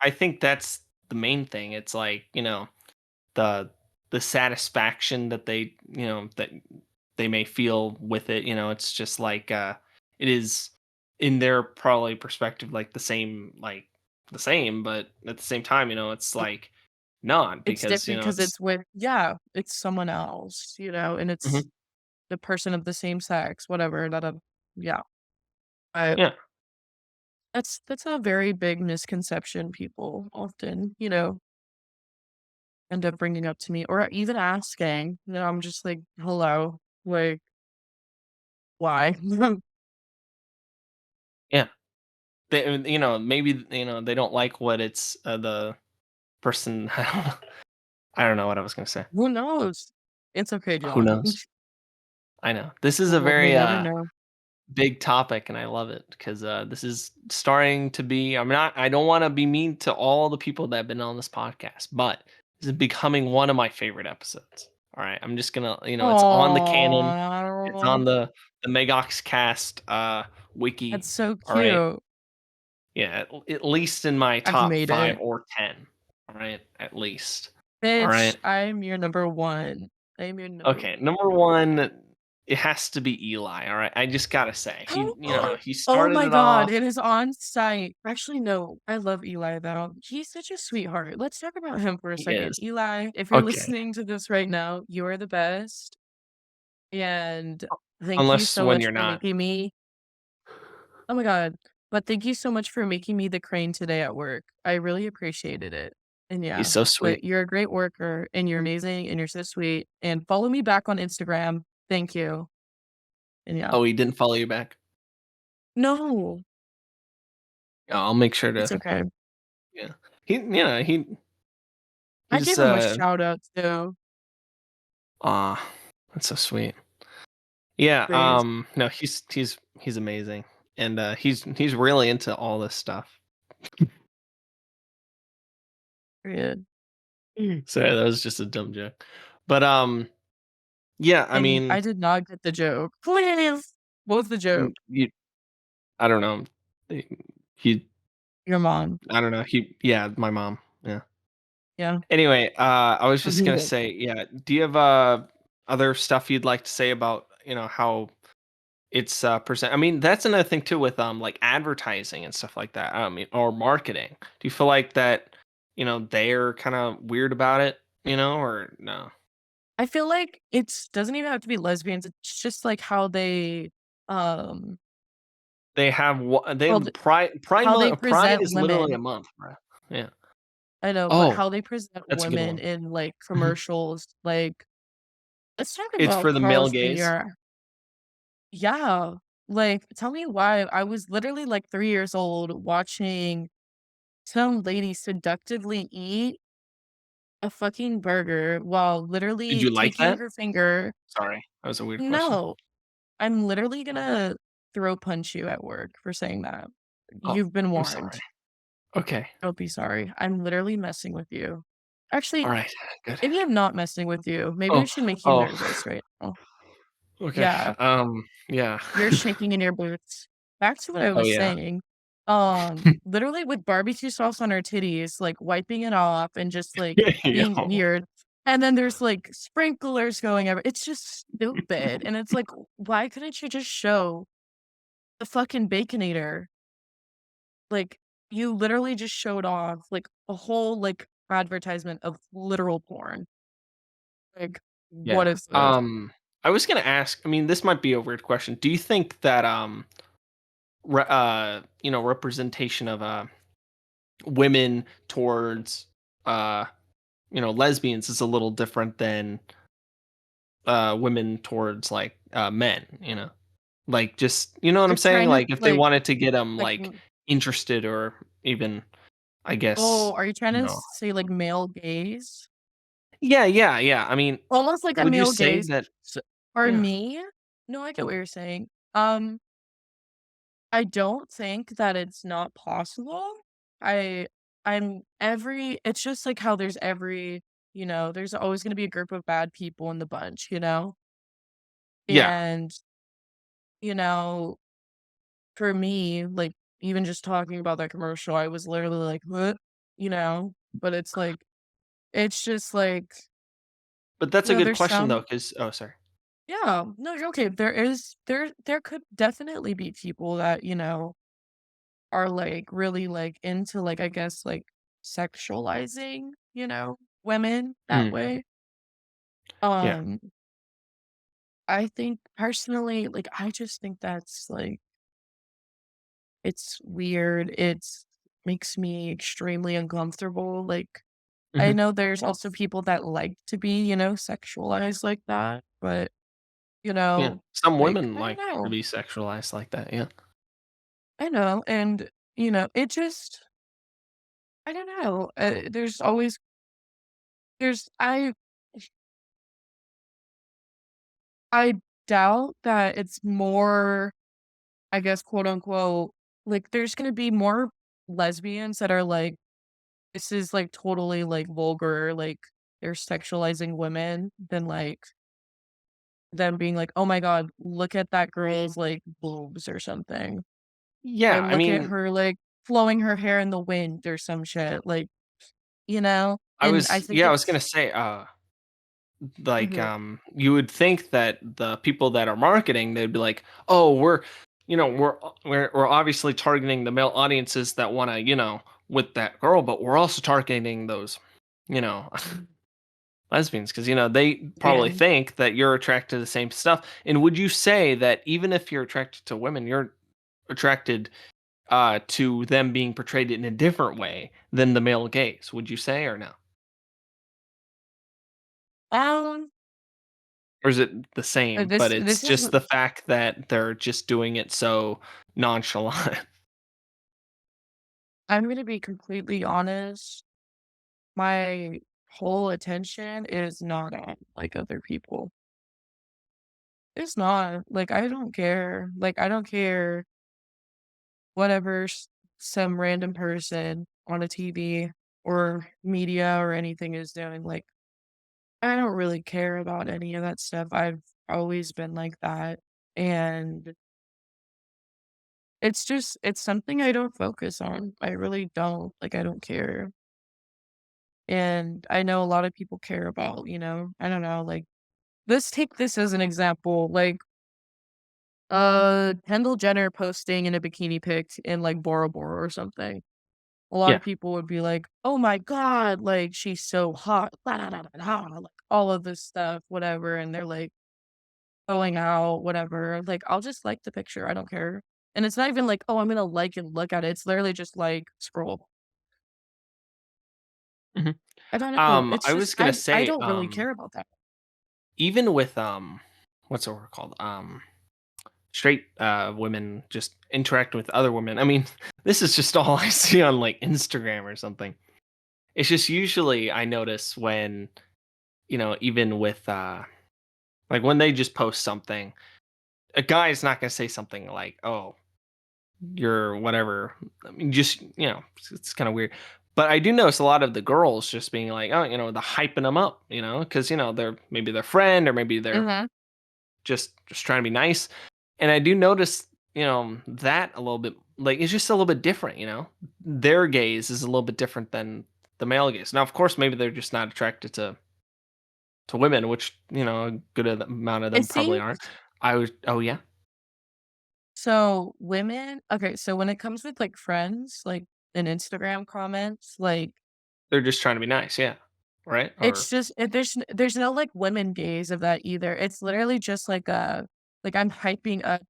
I think that's the main thing. It's like, the satisfaction that they may feel with it, it's just like it is in their probably perspective like the same, but at the same time, it's like not It's because, different because it's it's with yeah, it's someone else, and Mhm. it's the person of the same sex, whatever, da da yeah. But Yeah. that's a very big misconception people often, end up bringing up to me or even asking. I'm just like, "Hello, like, why?" Yeah. They, maybe, they don't like what it's the person I don't know what I was going to say. Who knows? It's okay, Who John. knows? I know. This is a We very never know. big topic and I love it because this is starting to be I don't want to be mean to all the people that have been on this podcast, but this is becoming one of my favorite episodes. All right. I'm just gonna, it's on the canon, it's Aw, on the MegoxCast that's wiki. so All right. cute. Yeah, at least in my I've top made five it. or 10. All right, at least. All Bitch, right. I'm your number 1. I'm your number Okay, 1. number one, it has to be Eli. All right. I just gotta say. He Oh started my it god, off. it is on site. Actually, no, I love Eli though. He's such a sweetheart. Let's talk about him for a He second. is. Eli, if you're Okay. listening to this right now, you are the best. And thank you Unless so when much you're for not. making me oh my god. But thank you so much for making me the crane today at work. I really appreciated it. And He's yeah, so sweet. but you're a great worker and you're amazing and you're so sweet. And follow me back on Instagram. Thank you. And yeah. Oh, he didn't follow you back? No, Oh, I'll make sure it's to. okay. Yeah. He I just gave him a shout out too. ah, that's so sweet. Yeah, Please. no, he's amazing. And he's really into all this stuff. Period. Sorry, that was just a dumb joke. But yeah, I And mean, I did not get the joke. Please. What was the joke? you I don't know. He he- Your mom. I don't know. Yeah, my mom. Yeah. Yeah. Anyway, I was just gonna Mhm. say, yeah. Do you have other stuff you'd like to say about how it's present? I mean, that's another thing too with like advertising and stuff like that. I mean, or marketing. Do you feel like that? They're kind of weird about it. Or no? I feel like it's doesn't even have to be lesbians, it's just, like, um, They have they well, have how they Pride present is literally a women. month, bro. Yeah. I know, but Oh, how they present that's a good women one. in, like, Mhm. commercials, like, let's talk It's about for the male Carl's gaze? Jr. Yeah, like, tell me why I was literally, like, 3 years old watching some lady seductively eat a fucking burger while Did literally you like taking that? her finger. Sorry, that was a weird question. No, I'm literally gonna throw punch you at work for saying that. Oh, You've been I'm warned. sorry. Okay. Don't be sorry. I'm literally messing with you. Actually, Alright, good. maybe I'm not messing with you. Maybe I Oh, should make you oh, nervous right now. okay. Yeah, Yeah. you're shaking in your boots. Back to what I Oh, was yeah. saying. Literally with barbecue sauce on her titties, like wiping it off and just like being Yo. weird. And then there's like sprinklers going everywhere. It's just stupid. And it's like, why couldn't you just show the fucking Baconator? Like, you literally just showed off like a whole like advertisement of literal porn. Like, Yeah. what is this? I was gonna ask, I mean, this might be a weird question. Do you think that, representation of, women towards, uh, lesbians is a little different than, women towards, like, men, you know? Like, just you know what I'm You're saying? trying to Like, if they like wanted to get them like like, interested or even, I guess, oh, are you trying you to know. say like male gaze? Yeah, yeah, yeah. I mean, Almost like a would you male say gaze. that S For yeah. me? No, I get what you're saying. I don't think that it's not possible. I I'm every it's just like how there's there's always gonna be a group of bad people in the bunch, you know? Yeah. And, you know, for me, like, even just talking about that commercial, I was literally like, "What?" You know? But it's like it's just like, But that's a good there's question though, some. because oh, sorry. Yeah, no, you're okay. There could definitely be people that, are, like, really, like, into, like, I guess, like, sexualizing, women that Mm, way. yeah. Um, I think personally, like, I just think that's, like, it's weird. It's makes me extremely uncomfortable. Like, I Mhm. know there's also people that like to be, sexualized like that, but, Yeah. Some like, women I don't like to know. be sexualized like that, yeah. I know, and, it just I don't know. There's always there's I doubt that it's more, I guess, quote unquote, like there's gonna be more lesbians that are like, this is like totally like vulgar, like they're sexualizing women than like them being like, oh my God, look at that girl's like boobs or something. Or Yeah, I look at mean, her like flowing her hair in the wind or some shit. Like, And I think I was gonna it's say, like, mhm. you would think that the people that are marketing, they'd be like, "Oh, we're obviously targeting the male audiences that wanna, with that girl, but we're also targeting those, you know, lesbians, because they probably Yeah. think that you're attracted to the same stuff." And would you say that even if you're attracted to women, you're attracted, to them being portrayed in a different way than the male gaze, would you say, or no? Um, Or is it the same, but it's this is just the fact that they're just doing it so nonchalant? I'm gonna be completely honest. My whole attention is not on like other people. It's not like I don't care. Like I don't care whatever some random person on a TV or media or anything is doing. Like I don't really care about any of that stuff. I've always been like that. And it's something I don't focus on. I really don't. Like I don't care. And I know a lot of people care about, I don't know, like let's take this as an example. Like Kendall Jenner posting in a bikini pic in like Bora Bora or something. A lot Yeah. of people would be like, "Oh my god, like she's so hot." Like, all of this stuff, whatever, and they're, like, going out, whatever, like, I'll just like the picture, I don't care. And it's not even like, "Oh, I'm gonna like and look at it." It's literally just like, scroll. Mhm. I don't know, it's I just was gonna I say, don't really care about that. even with what's the word called? Straight women just interact with other women. I mean, this is just all I see on like Instagram or something. It's just usually I notice when, even with like when they just post something, a guy is not gonna say something like, "Oh, you're whatever." I mean, just it's kind of weird. But I do notice a lot of the girls just being like, "Oh, the hyping them up," because they're maybe their friend or maybe they're Mhm. just trying to be nice. And I do notice, that a little bit. Like it's just a little bit different. Their gaze is a little bit different than the male gaze. Now, of course, maybe they're just not attracted to women, which a good amount of It them probably seems aren't. I was, oh yeah, so women okay, so when it comes with, like, friends, like, in Instagram comments, like, they're just trying to be nice, yeah, right? it's Or just there's no, like, women gaze of that either. It's literally just like a like, I'm hyping up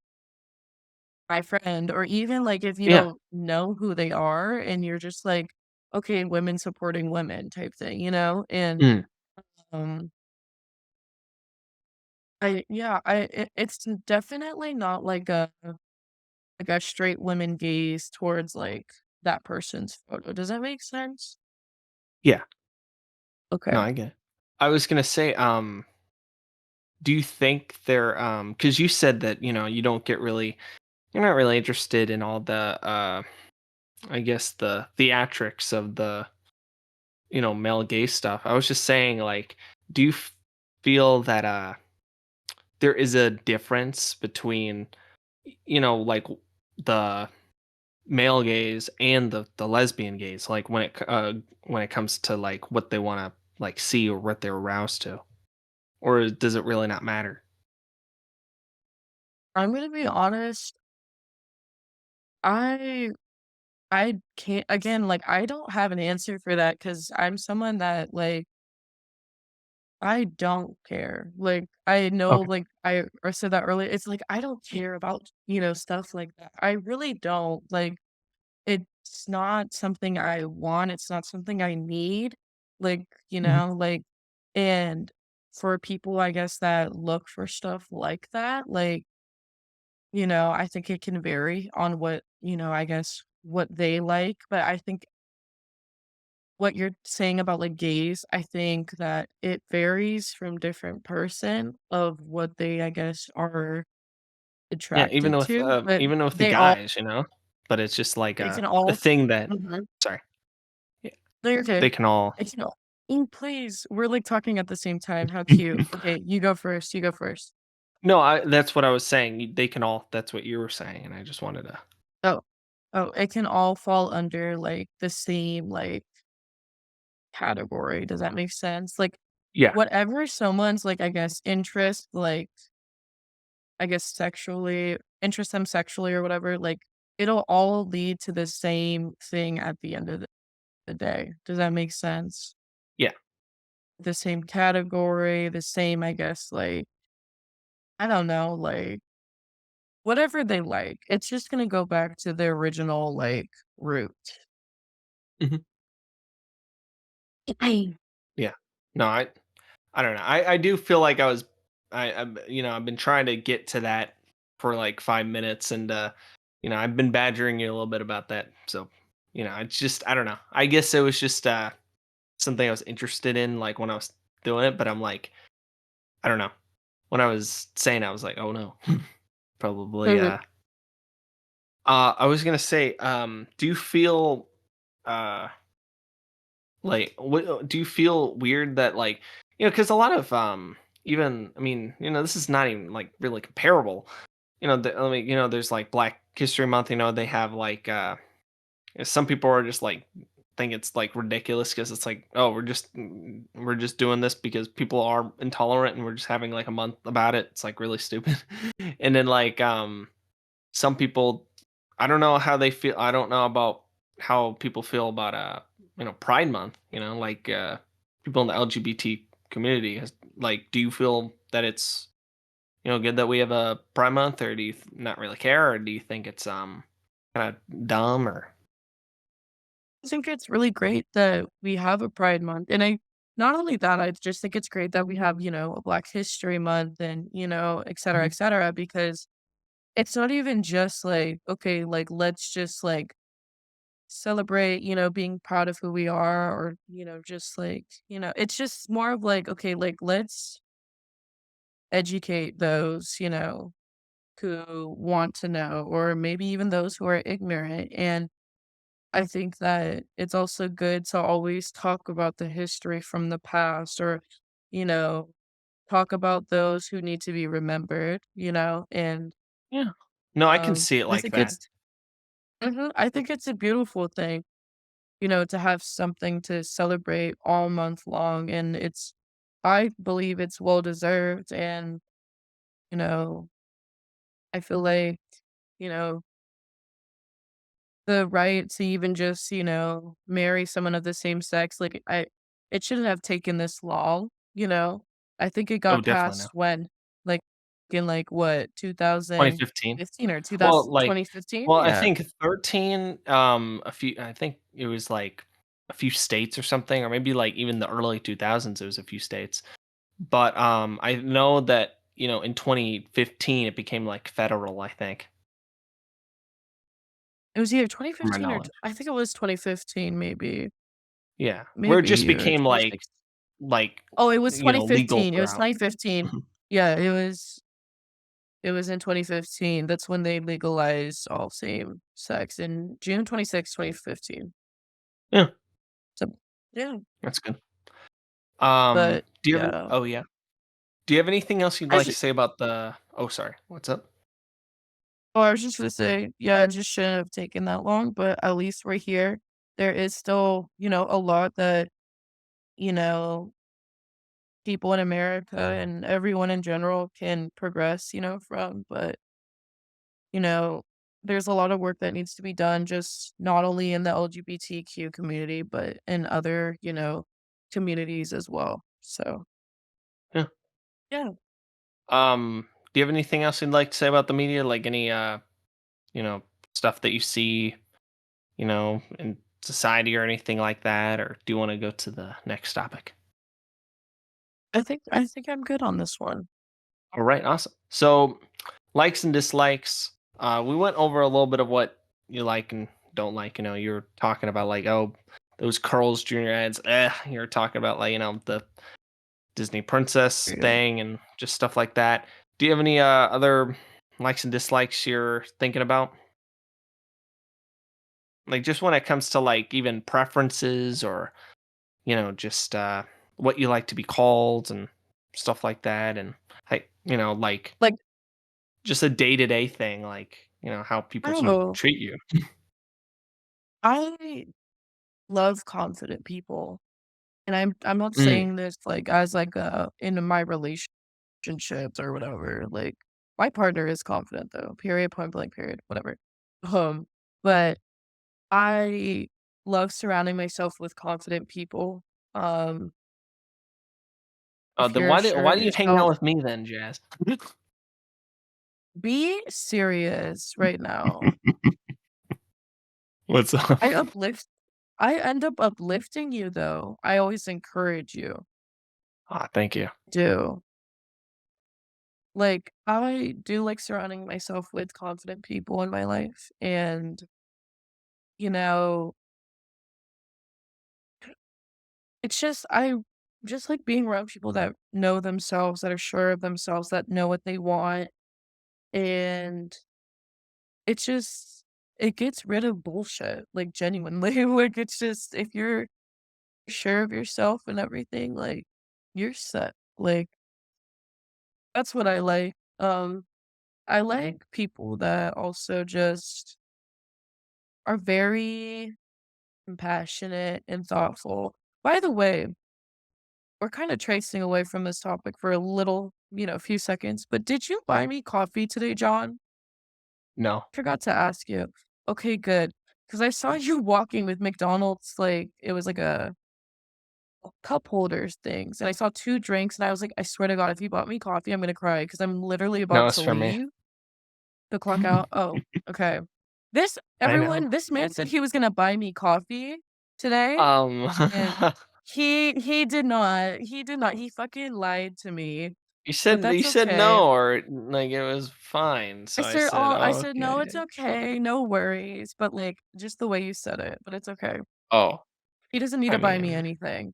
my friend, or even, like, if you yeah, don't know who they are and you're just like, "Okay, women supporting women," type thing, you know? And, mm, um, it's definitely not like a straight woman gaze towards, like, that person's photo. Does that make sense? yeah. No, Okay. I get it. I was gonna say, do you think they're because you said that you don't get really you're not really interested in all the I guess the theatrics of the male gaze stuff. I was just saying, like, do you feel that there is a difference between like the male gaze and the lesbian gaze, like when it comes to like what they want to like see or what they're aroused to, or does it really not matter? I'm gonna be honest, I I can't again, like, I don't have an answer for that because 'cause I'm someone that, like, I don't care. Like, I know, Okay. like, I said that earlier, it's like, I don't care about, stuff like that. I really don't. Like, it's not something I want, it's not something I need. Like, Mhm. and for people, I guess, that look for stuff like that, like, I think it can vary on what, I guess, what they like, but I think what you're saying about, like, gays, I think that it varies from different person of what they, I guess, are Yeah, attracted to, but even with the they all guys, but it's just like they can a all thing that Mhm. sorry. Yeah, No, you're they good. can all They can all please, we're, like, talking at the same time, how cute. Okay, you go first, you go first. No, that's what I was saying. They can all that's what you were saying, and I just wanted to Oh. Oh, it can all fall under, like, the same, like, category, does that make sense? Like, yeah. whatever someone's, like, I guess, interest, like, I guess, sexually interest them sexually or whatever, like, it'll all lead to the same thing at the end of the day. Does that make sense? Yeah. The same category, the same, I guess, like, I don't know, like, whatever they like. It's just gonna go back to the original, like, root. Mhm. I Yeah. No, I don't know. I do feel like I've been trying to get to that for like 5 minutes, and I've been badgering you a little bit about that. So it's just I don't know. I guess it was just something I was interested in, like when I was doing it, but I'm like I don't know. When I was saying, I was like, oh no, probably. Mhm. I was gonna say, do you feel uh like, what do you feel weird that like, because a lot of even I mean, this is not even like really comparable. I mean, there's like Black History Month. They have like some people are just like think it's like ridiculous because it's like, oh, we're just doing this because people are intolerant and we're just having like a month about it. It's like really stupid. And then like some people, I don't know how they feel. I don't know about how people feel about Pride Month, like people in the LGBT community. Like, do you feel that it's good that we have a Pride Month, or do you not really care, or do you think it's kind of dumb or? I think it's really great that we have a Pride Month, and I not only that, I just think it's great that we have, a Black History Month and, Mhm. et cetera, because it's not even just like, okay, like, let's just, like, celebrate, being proud of who we are or, just like, it's just more of like, okay, like, let's educate those, who want to know, or maybe even those who are ignorant. And I think that it's also good to always talk about the history from the past or, you know, talk about those who need to be remembered, and Yeah. No, I can see it I like think that. I think it's a beautiful thing, to have something to celebrate all month long, and I believe it's well deserved. And, you know, I feel like, you know, the right to even just, marry someone of the same sex, like, it shouldn't have taken this long, you know? I think it Oh, got definitely passed no. when? Like, in, like, what, 2015. 2015 or Well, like 2015? well, I Yeah. think 13, I think it was, like, a few states or something, or maybe, like, even the early 2000s, it was a few states. But, I know that, in 2015, it became, like, federal, I think, It was either from my 2015 or t knowledge. I think it was 2015, maybe. Yeah. Where it just Maybe, or became, 26. like, Oh, it was legal 2015, it was throughout. 2015. Yeah, it was in 2015. That's when they legalized all same sex in June 26, 2015. Yeah, So, yeah, that's good. but Do you have any yeah. Oh, yeah. Do you have anything else you'd I like to just say about the Oh, sorry. What's up? I was just gonna say, yeah, it just shouldn't have taken that long, but at least we're here. There is still, a lot that, you know, people in America and everyone in general can progress, from, but, you know, there's a lot of work that needs to be done, just not only in the LGBTQ community, but in other, communities as well. So, Yeah. yeah. Do you have anything else you'd like to say about the media? Like any you know, stuff that you see, in society or anything like that? Or do you want to go to the next topic? I think I'm good on this one. All right, awesome. So, likes and dislikes. We went over a little bit of what you like and don't like. You're talking about like, oh, those Carl's Jr. ads. You're talking about like, the Disney princess Yeah. thing and just stuff like that. Do you have any other likes and dislikes you're thinking about? Like just when it comes to like even preferences or just what you like to be called and stuff like that, and like like Like, just a day-to-day thing, like how I people don't know. treat you. I love confident people. And I'm not Mm. saying this, like, as, like, in my relationships or whatever. Like, my partner is confident, though, period, point blank, period, whatever. Um, but I love surrounding myself with confident people. Um, if Then you're sure why of do you hang out yourself, with me then, Jazz? be serious right now. What's up? I uplift I end up uplifting you, though. I always encourage you. Ah, thank you. Do. Like, I do like surrounding myself with confident people in my life, and, you know, it's just I just like being around people that know themselves, that are sure of themselves, that know what they want, and it's just it gets rid of bullshit, like, genuinely. Like, it's just if you're sure of yourself and everything, like, you're set. Like, that's what I like. I like people that also just are very compassionate and thoughtful. By the way, we're kind of tracing away from this topic for a little, few seconds, but did you buy me coffee today, John? No. Forgot to ask you. Okay, good. Because I saw you walking with McDonald's, like, it was like cup holders things, and I saw 2 drinks, and I was like, "I swear to God, if you bought me coffee, I'm gonna cry because 'cause I'm literally No, about it's to for me. leave the clock out." Oh, okay. I know. This man said he was gonna buy me coffee today, Um, and he did not, he fucking lied to me, but you that's said okay. no, or like it was fine. So I said, I "Oh, said, "No, it's okay." okay, no worries," but, like, just the way you said it, but it's okay. Oh, He doesn't need I to buy me mean, anything,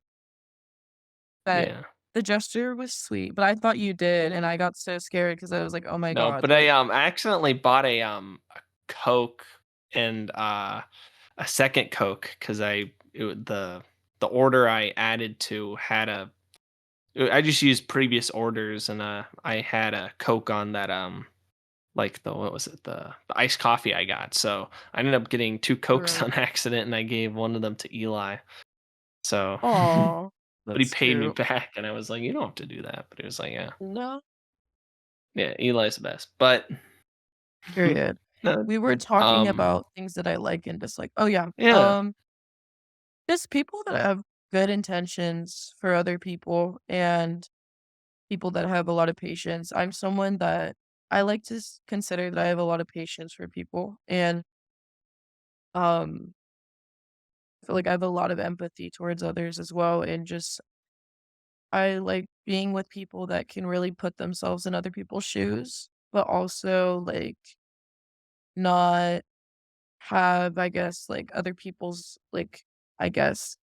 but yeah. the gesture was sweet, but I thought you did, and I got so scared because I was like, "Oh my No, god," but like, I accidentally bought a Coke and a second Coke because the order I added to had I just used previous orders and I had a Coke on that like the what was it the iced coffee I got. So I ended up getting two Cokes right. on accident and I gave one of them to Eli. So Aw, but he that's paid me cute. back and I was like, you don't have to do that. But he was like, yeah. No, Yeah, Eli's the best. But period. no, We were talking um about things that I like and dislike. Oh, yeah, yeah. just people that have good intentions for other people and people that have a lot of patience. I'm someone that I like to consider that I have a lot of patience for people, and um, I feel like I have a lot of empathy towards others as well. And just I like being with people that can really put themselves in other people's shoes, but also like not have, I guess, like other people's like, I guess,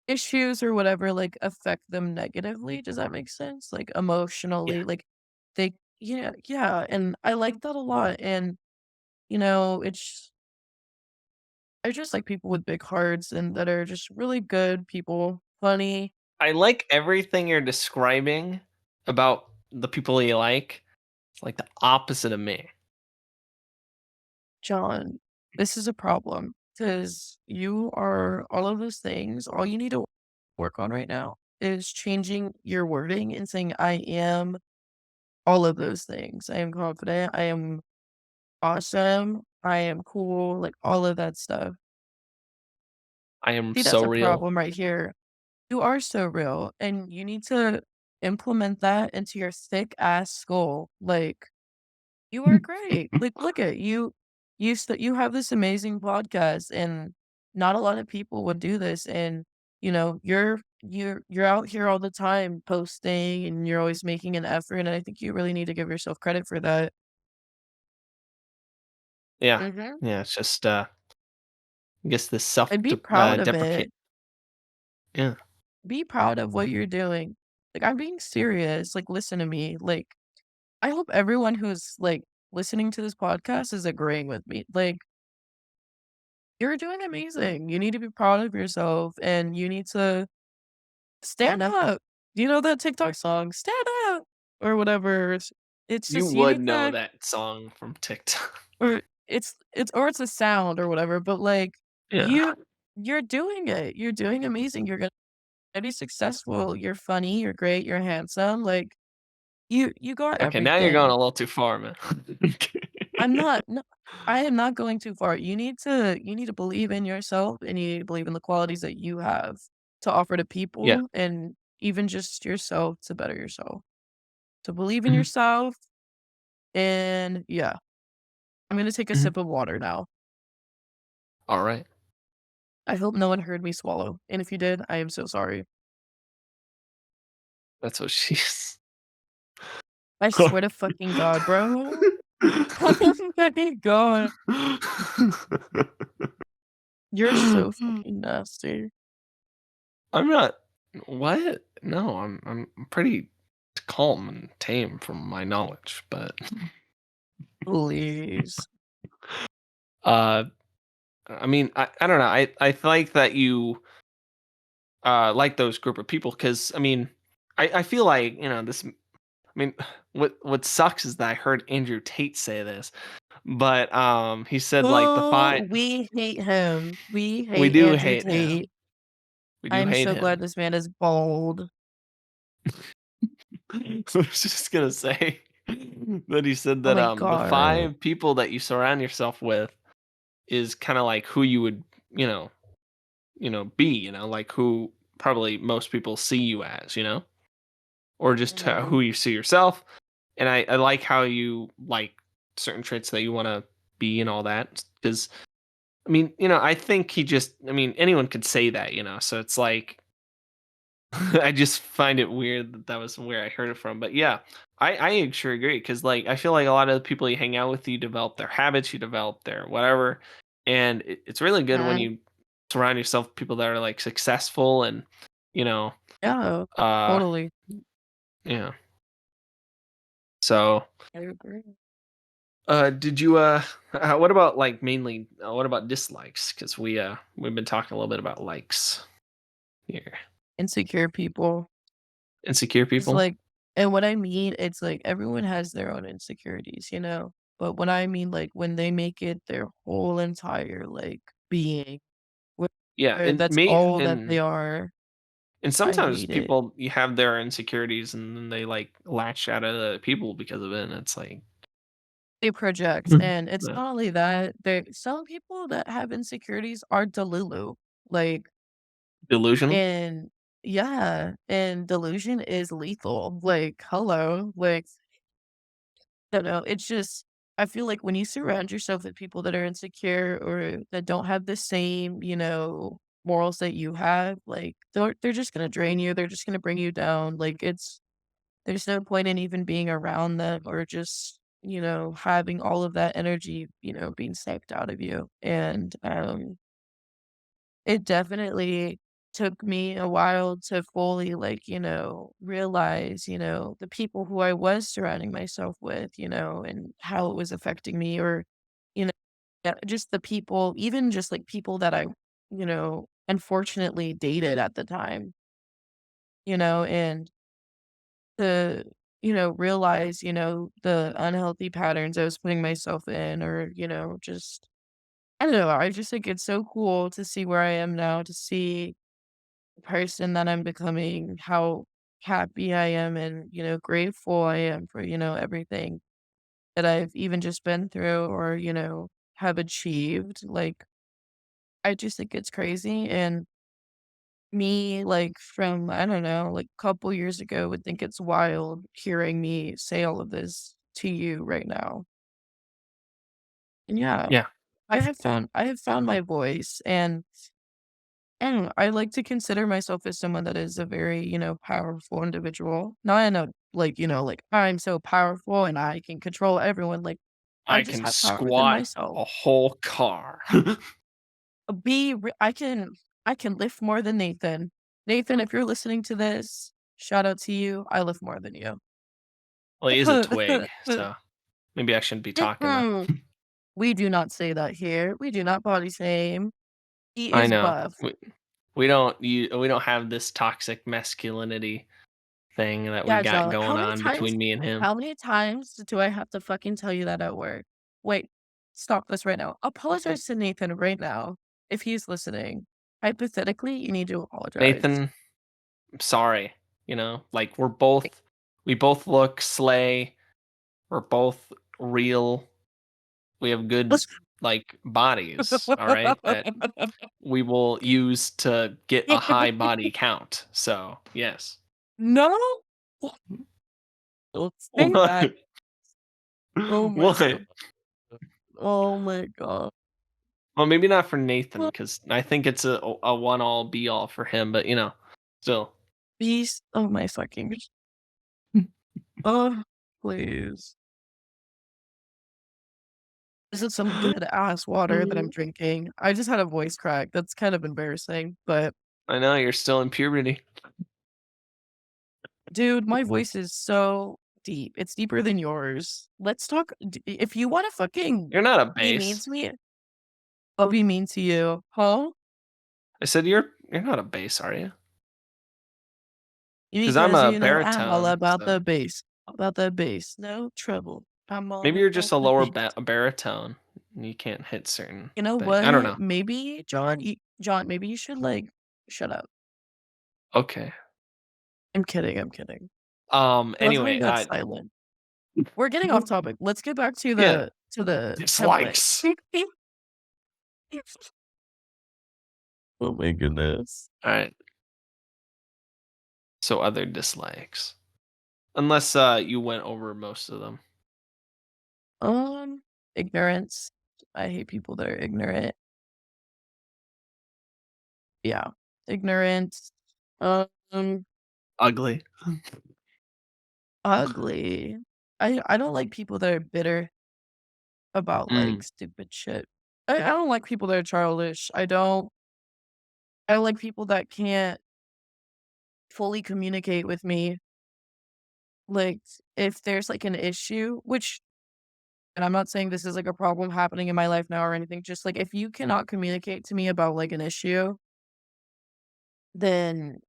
issues or whatever like affect them negatively. Does that make sense? Like Yeah. emotionally, like they, yeah, yeah. And I like that a lot. And it's I just like people with big hearts and that are just really good people, funny. I like everything you're describing about the people you like. It's like the opposite of me. John, this is a problem because you are all of those things. All you need to work on right now is changing your wording and saying, I am all of those things. I am confident. I am awesome. I am cool. Like all of that stuff. I am See, that's so a real. problem right here. You are so real and you need to implement that into your thick ass skull. Like, you are great. Like, look at you. You have this amazing podcast, and not a lot of people would do this. And you're out here all the time posting, and you're always making an effort. And I think you really need to give yourself credit for that. Yeah. Hmm. Yeah, it's just I guess this And be proud of deprecate. it. Yeah. Be proud of what you're doing. Like, I'm being serious. Like, listen to me. Like, I hope everyone who's like listening to this podcast is agreeing with me. Like, you're doing amazing. You need to be proud of yourself and you need to stand up. You know that TikTok song, "Stand Up," or whatever. It's You just you would need know to, that song from TikTok. or it's a sound or whatever, but, like, Yeah. you're doing it. You're doing amazing. You're gonna be successful. You're funny, you're great, you're handsome, like, you got Okay, now you're going everything. a little too far, man. I'm not no, I am not going too far. You need to believe in yourself, and you need to believe in the qualities that you have to offer to Yeah. people and even just yourself to better yourself. To believe in Mhm. yourself, and yeah. I'm gonna take a Mhm. sip of water now. All right. I hope no one heard me swallow, and if you did, I am so sorry. That's what she's I swear to fucking God, bro. Oh my God. You're so fucking nasty. I'm not what? No, I'm pretty calm and tame from my knowledge, but Please. uh I mean, I don't know. I like that you like those group of people cuz I mean, I feel like, this I mean, what sucks is that I heard Andrew Tate say this, but he said like the Oh, five we hate him. We we hate do Andrew hate him. Tate. We do I'm hate so him. glad this man is bald. So I was just gonna say that he said Oh that my the God. five people that you surround yourself with is kind of like who you would be, like probably most people see you as, or just who Mhm. you see yourself. And I like how you like certain traits that you want to be and all that. Because, I mean, I think I mean, anyone could say that, so it's like, I just find it weird that that was where I heard it from. But yeah, I sure agree because like I feel like a lot of the people you hang out with, you develop their habits, you develop their whatever, and it's really good when Mhm. you surround yourself with people that are like successful and you know, Yeah, uh, totally. yeah. So, I agree. did you what about like mainly what about dislikes? Because we've been talking a little bit about likes here. Insecure people. Insecure It's people. like and what I mean, it's like everyone has their own insecurities, you know? But what I mean, like, when they make it their whole entire, like, being, Yeah, where and that's me all that they and are, And I sometimes hate it. people you have their insecurities and then they like latch out at other people because of it. And it's like They project, Mhm. and it's Yeah. not only that, they some people that have insecurities are delulu. Like, Delusional. and yeah, and delusion is lethal. Like, hello, like, don't know, it's just I feel like when you surround yourself with people that are insecure or that don't have the same, morals that you have, like, they're just gonna drain you, they're just gonna bring you down, like, there's no point in even being around them or just, having all of that energy, being sucked out of you, and, it definitely took me a while to fully, like, realize, the people who I was surrounding myself with, and how it was affecting me or, you know, yeah, just the people, even just like people that I, unfortunately dated at the time, and to, realize, the unhealthy patterns I was putting myself in or, just I don't know. I just think it's so cool to see where I am now, to see the person that I'm becoming, how happy I am and, grateful I am for, everything that I've even just been through or, have achieved. Like, I just think it's crazy. And me, like, from, I don't know, like a couple years ago, would think it's wild hearing me say all of this to you right now. And yeah, Yeah. I have found my voice and I don't know, I like to consider myself as someone that is a very, powerful individual. Not in a like, like I'm so powerful and I can control everyone. Like I I just can have power within squat myself. a whole car. I can lift more than Nathan. Nathan, if you're listening to this, shout out to you. I lift more than you. Well, he is a twig, so maybe I shouldn't be talking though. We do not say that here. We do not body shame. He I is know. buff. We don't have this toxic masculinity thing that we Yeah, got John. going How many on times between me and him. how many times do I have to fucking tell you that at work? Wait, stop this right now. Apologize to Nathan right now if he's listening. Hypothetically, you need to apologize. Nathan, I'm sorry. Like we both look slay. We're both real. We have good like bodies, all right? That we will use to get a high body count. So, yes. No, don't say that. What? Oh my What? god. Oh my god. Well, maybe not for Nathan because I think it's a one all be all for him, but still. Beast. Oh my fucking. Oh, please. This is some good ass water that I'm drinking. I just had a voice crack. That's kind of embarrassing, but I know you're still in puberty. dude, my voice is so deep. It's deeper than yours. Let's talk. If you want to fucking You're not a be mean bass. to me, I'll be mean to you. Huh? I said you're not a bass, are you? Because I'm Because, a I'm all baritone, about so the bass. About the bass. No trouble. I'm all maybe you're about just a the lower bass. baritone. And you can't hit certain You know things. I don't what? know. Maybe, John, John, maybe you should, like, shut up. Okay. I'm kidding. I'm kidding. I love how you Anyway, got silent. We're getting off topic. Let's get back to yeah, the template. dislikes. Oh my goodness. All right. So other dislikes. Unless you went over most of them. Um, Ignorance. I hate people that are ignorant. Yeah, ignorance. Um, Ugly. Ugly. I don't like people that are bitter about Mm, like stupid shit. I don't like people that are childish. I don't like people that can't fully communicate with me. Like if there's like an issue, which and I'm not saying this is like a problem happening in my life now or anything, just like if you cannot communicate to me about like an issue, then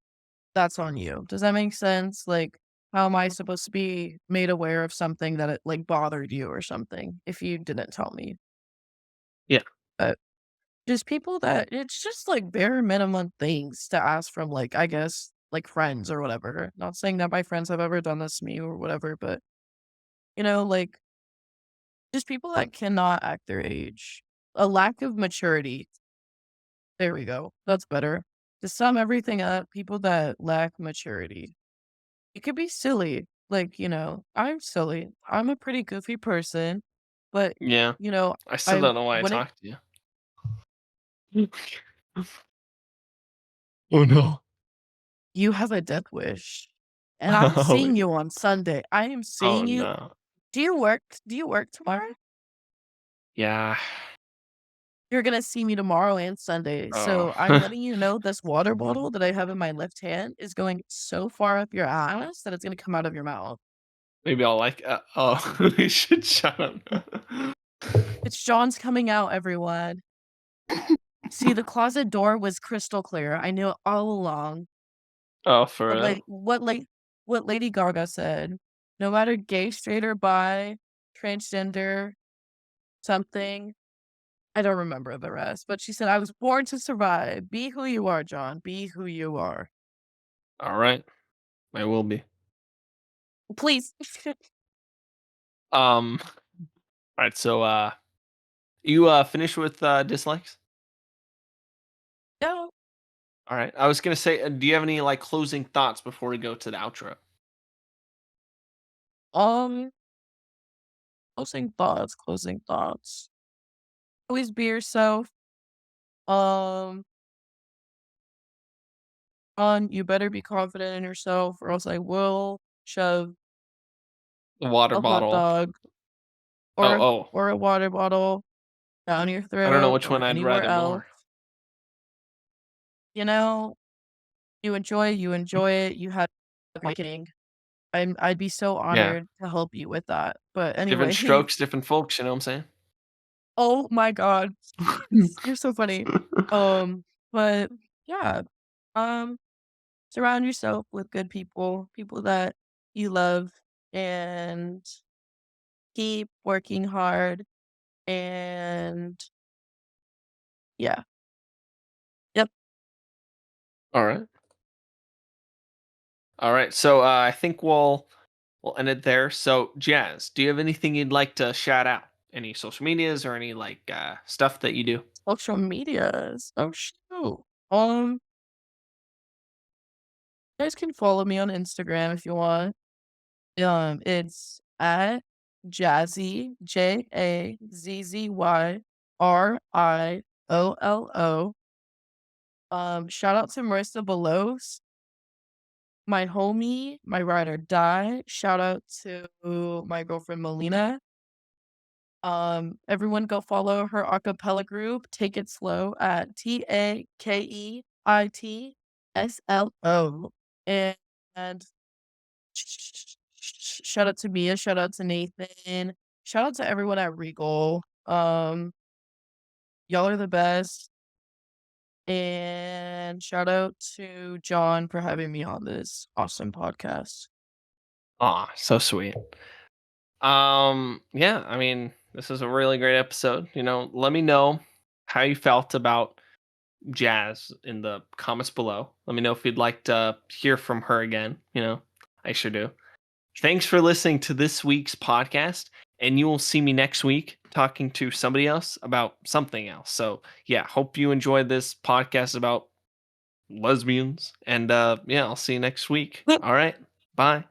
that's on you. Does that make sense? Like, how am I supposed to be made aware of something that it like bothered you or something if you didn't tell me? yeah. But just people that it's just like bare minimum things to ask from like, I guess, like friends or whatever. Not saying that my friends have ever done this to me or whatever, but like just people that cannot act their age. A lack of maturity. There we go. That's better. To sum everything up, people that lack maturity. It could be silly. Like, I'm silly. I'm a pretty goofy person, but, Yeah. you know, I still I don't know why I wouldn't talked to you. Oh no. you have a death wish, and I'm Oh, seeing you on Sunday. I am oh seeing you. no. Do you work tomorrow? Yeah. You're gonna see me tomorrow and Sunday. Oh. So I'm letting you know this water bottle that I have in my left hand is going so far up your ass that it's gonna come out of your mouth. Maybe I'll like oh, we should shut up. It's John's coming out, everyone. See, the closet door was crystal clear. I knew it all along. Oh, for What real? like what like what Lady Gaga said. No matter gay, straight, or bi, transgender, something. I don't remember the rest, but she said, "I was born to survive. Be who you are, John. Be who you are." Alright. I will be. Please. Um, alright, so, you, finished with, dislikes? No. Alright. I was gonna say, do you have any, like, closing thoughts before we go to the outro? Um, closing thoughts, closing thoughts. Always be yourself. Um, you better be confident in yourself, or else I will shove The water a hot bottle. dog Oh, or oh. or a water bottle down your I don't know throat which one or I'd anywhere rather else. more. You know, you enjoy it. You had marketing. I'd be so Yeah. honored to help you with that. But Different anyways, strokes, different folks, you know what I'm oh my god, saying? you're so funny. But yeah, um, surround yourself with good people, people that you love, and keep working hard. And yeah, yep. Alright. Alright, so, I think we'll end it there. So, Jazz, do you have anything you'd like to shout out? Any social medias or any, like, stuff that you do? Social medias. Oh shoot. Um, you guys can follow me on Instagram if you want. It's at Jazzy JAZZYRIOLO. Shout out to Marissa Belos, my homie, my ride or die. Shout out to my girlfriend Melina. Everyone go follow her acapella group, Take It Slow at TAKEITSLO. And shout out to Mia, shout out to Nathan, shout out to everyone at Regal. Y'all are the best. And shout out to John for having me on this awesome podcast. Aw, so sweet. Yeah, I mean, this is a really great episode. Let me know how you felt about Jazz in the comments below. Let me know if you'd like to hear from her again. I sure do. Thanks for listening to this week's podcast, and you will see me next week talking to somebody else about something else. So, yeah, hope you enjoyed this podcast about lesbians, and yeah, I'll see you next week. All right, bye.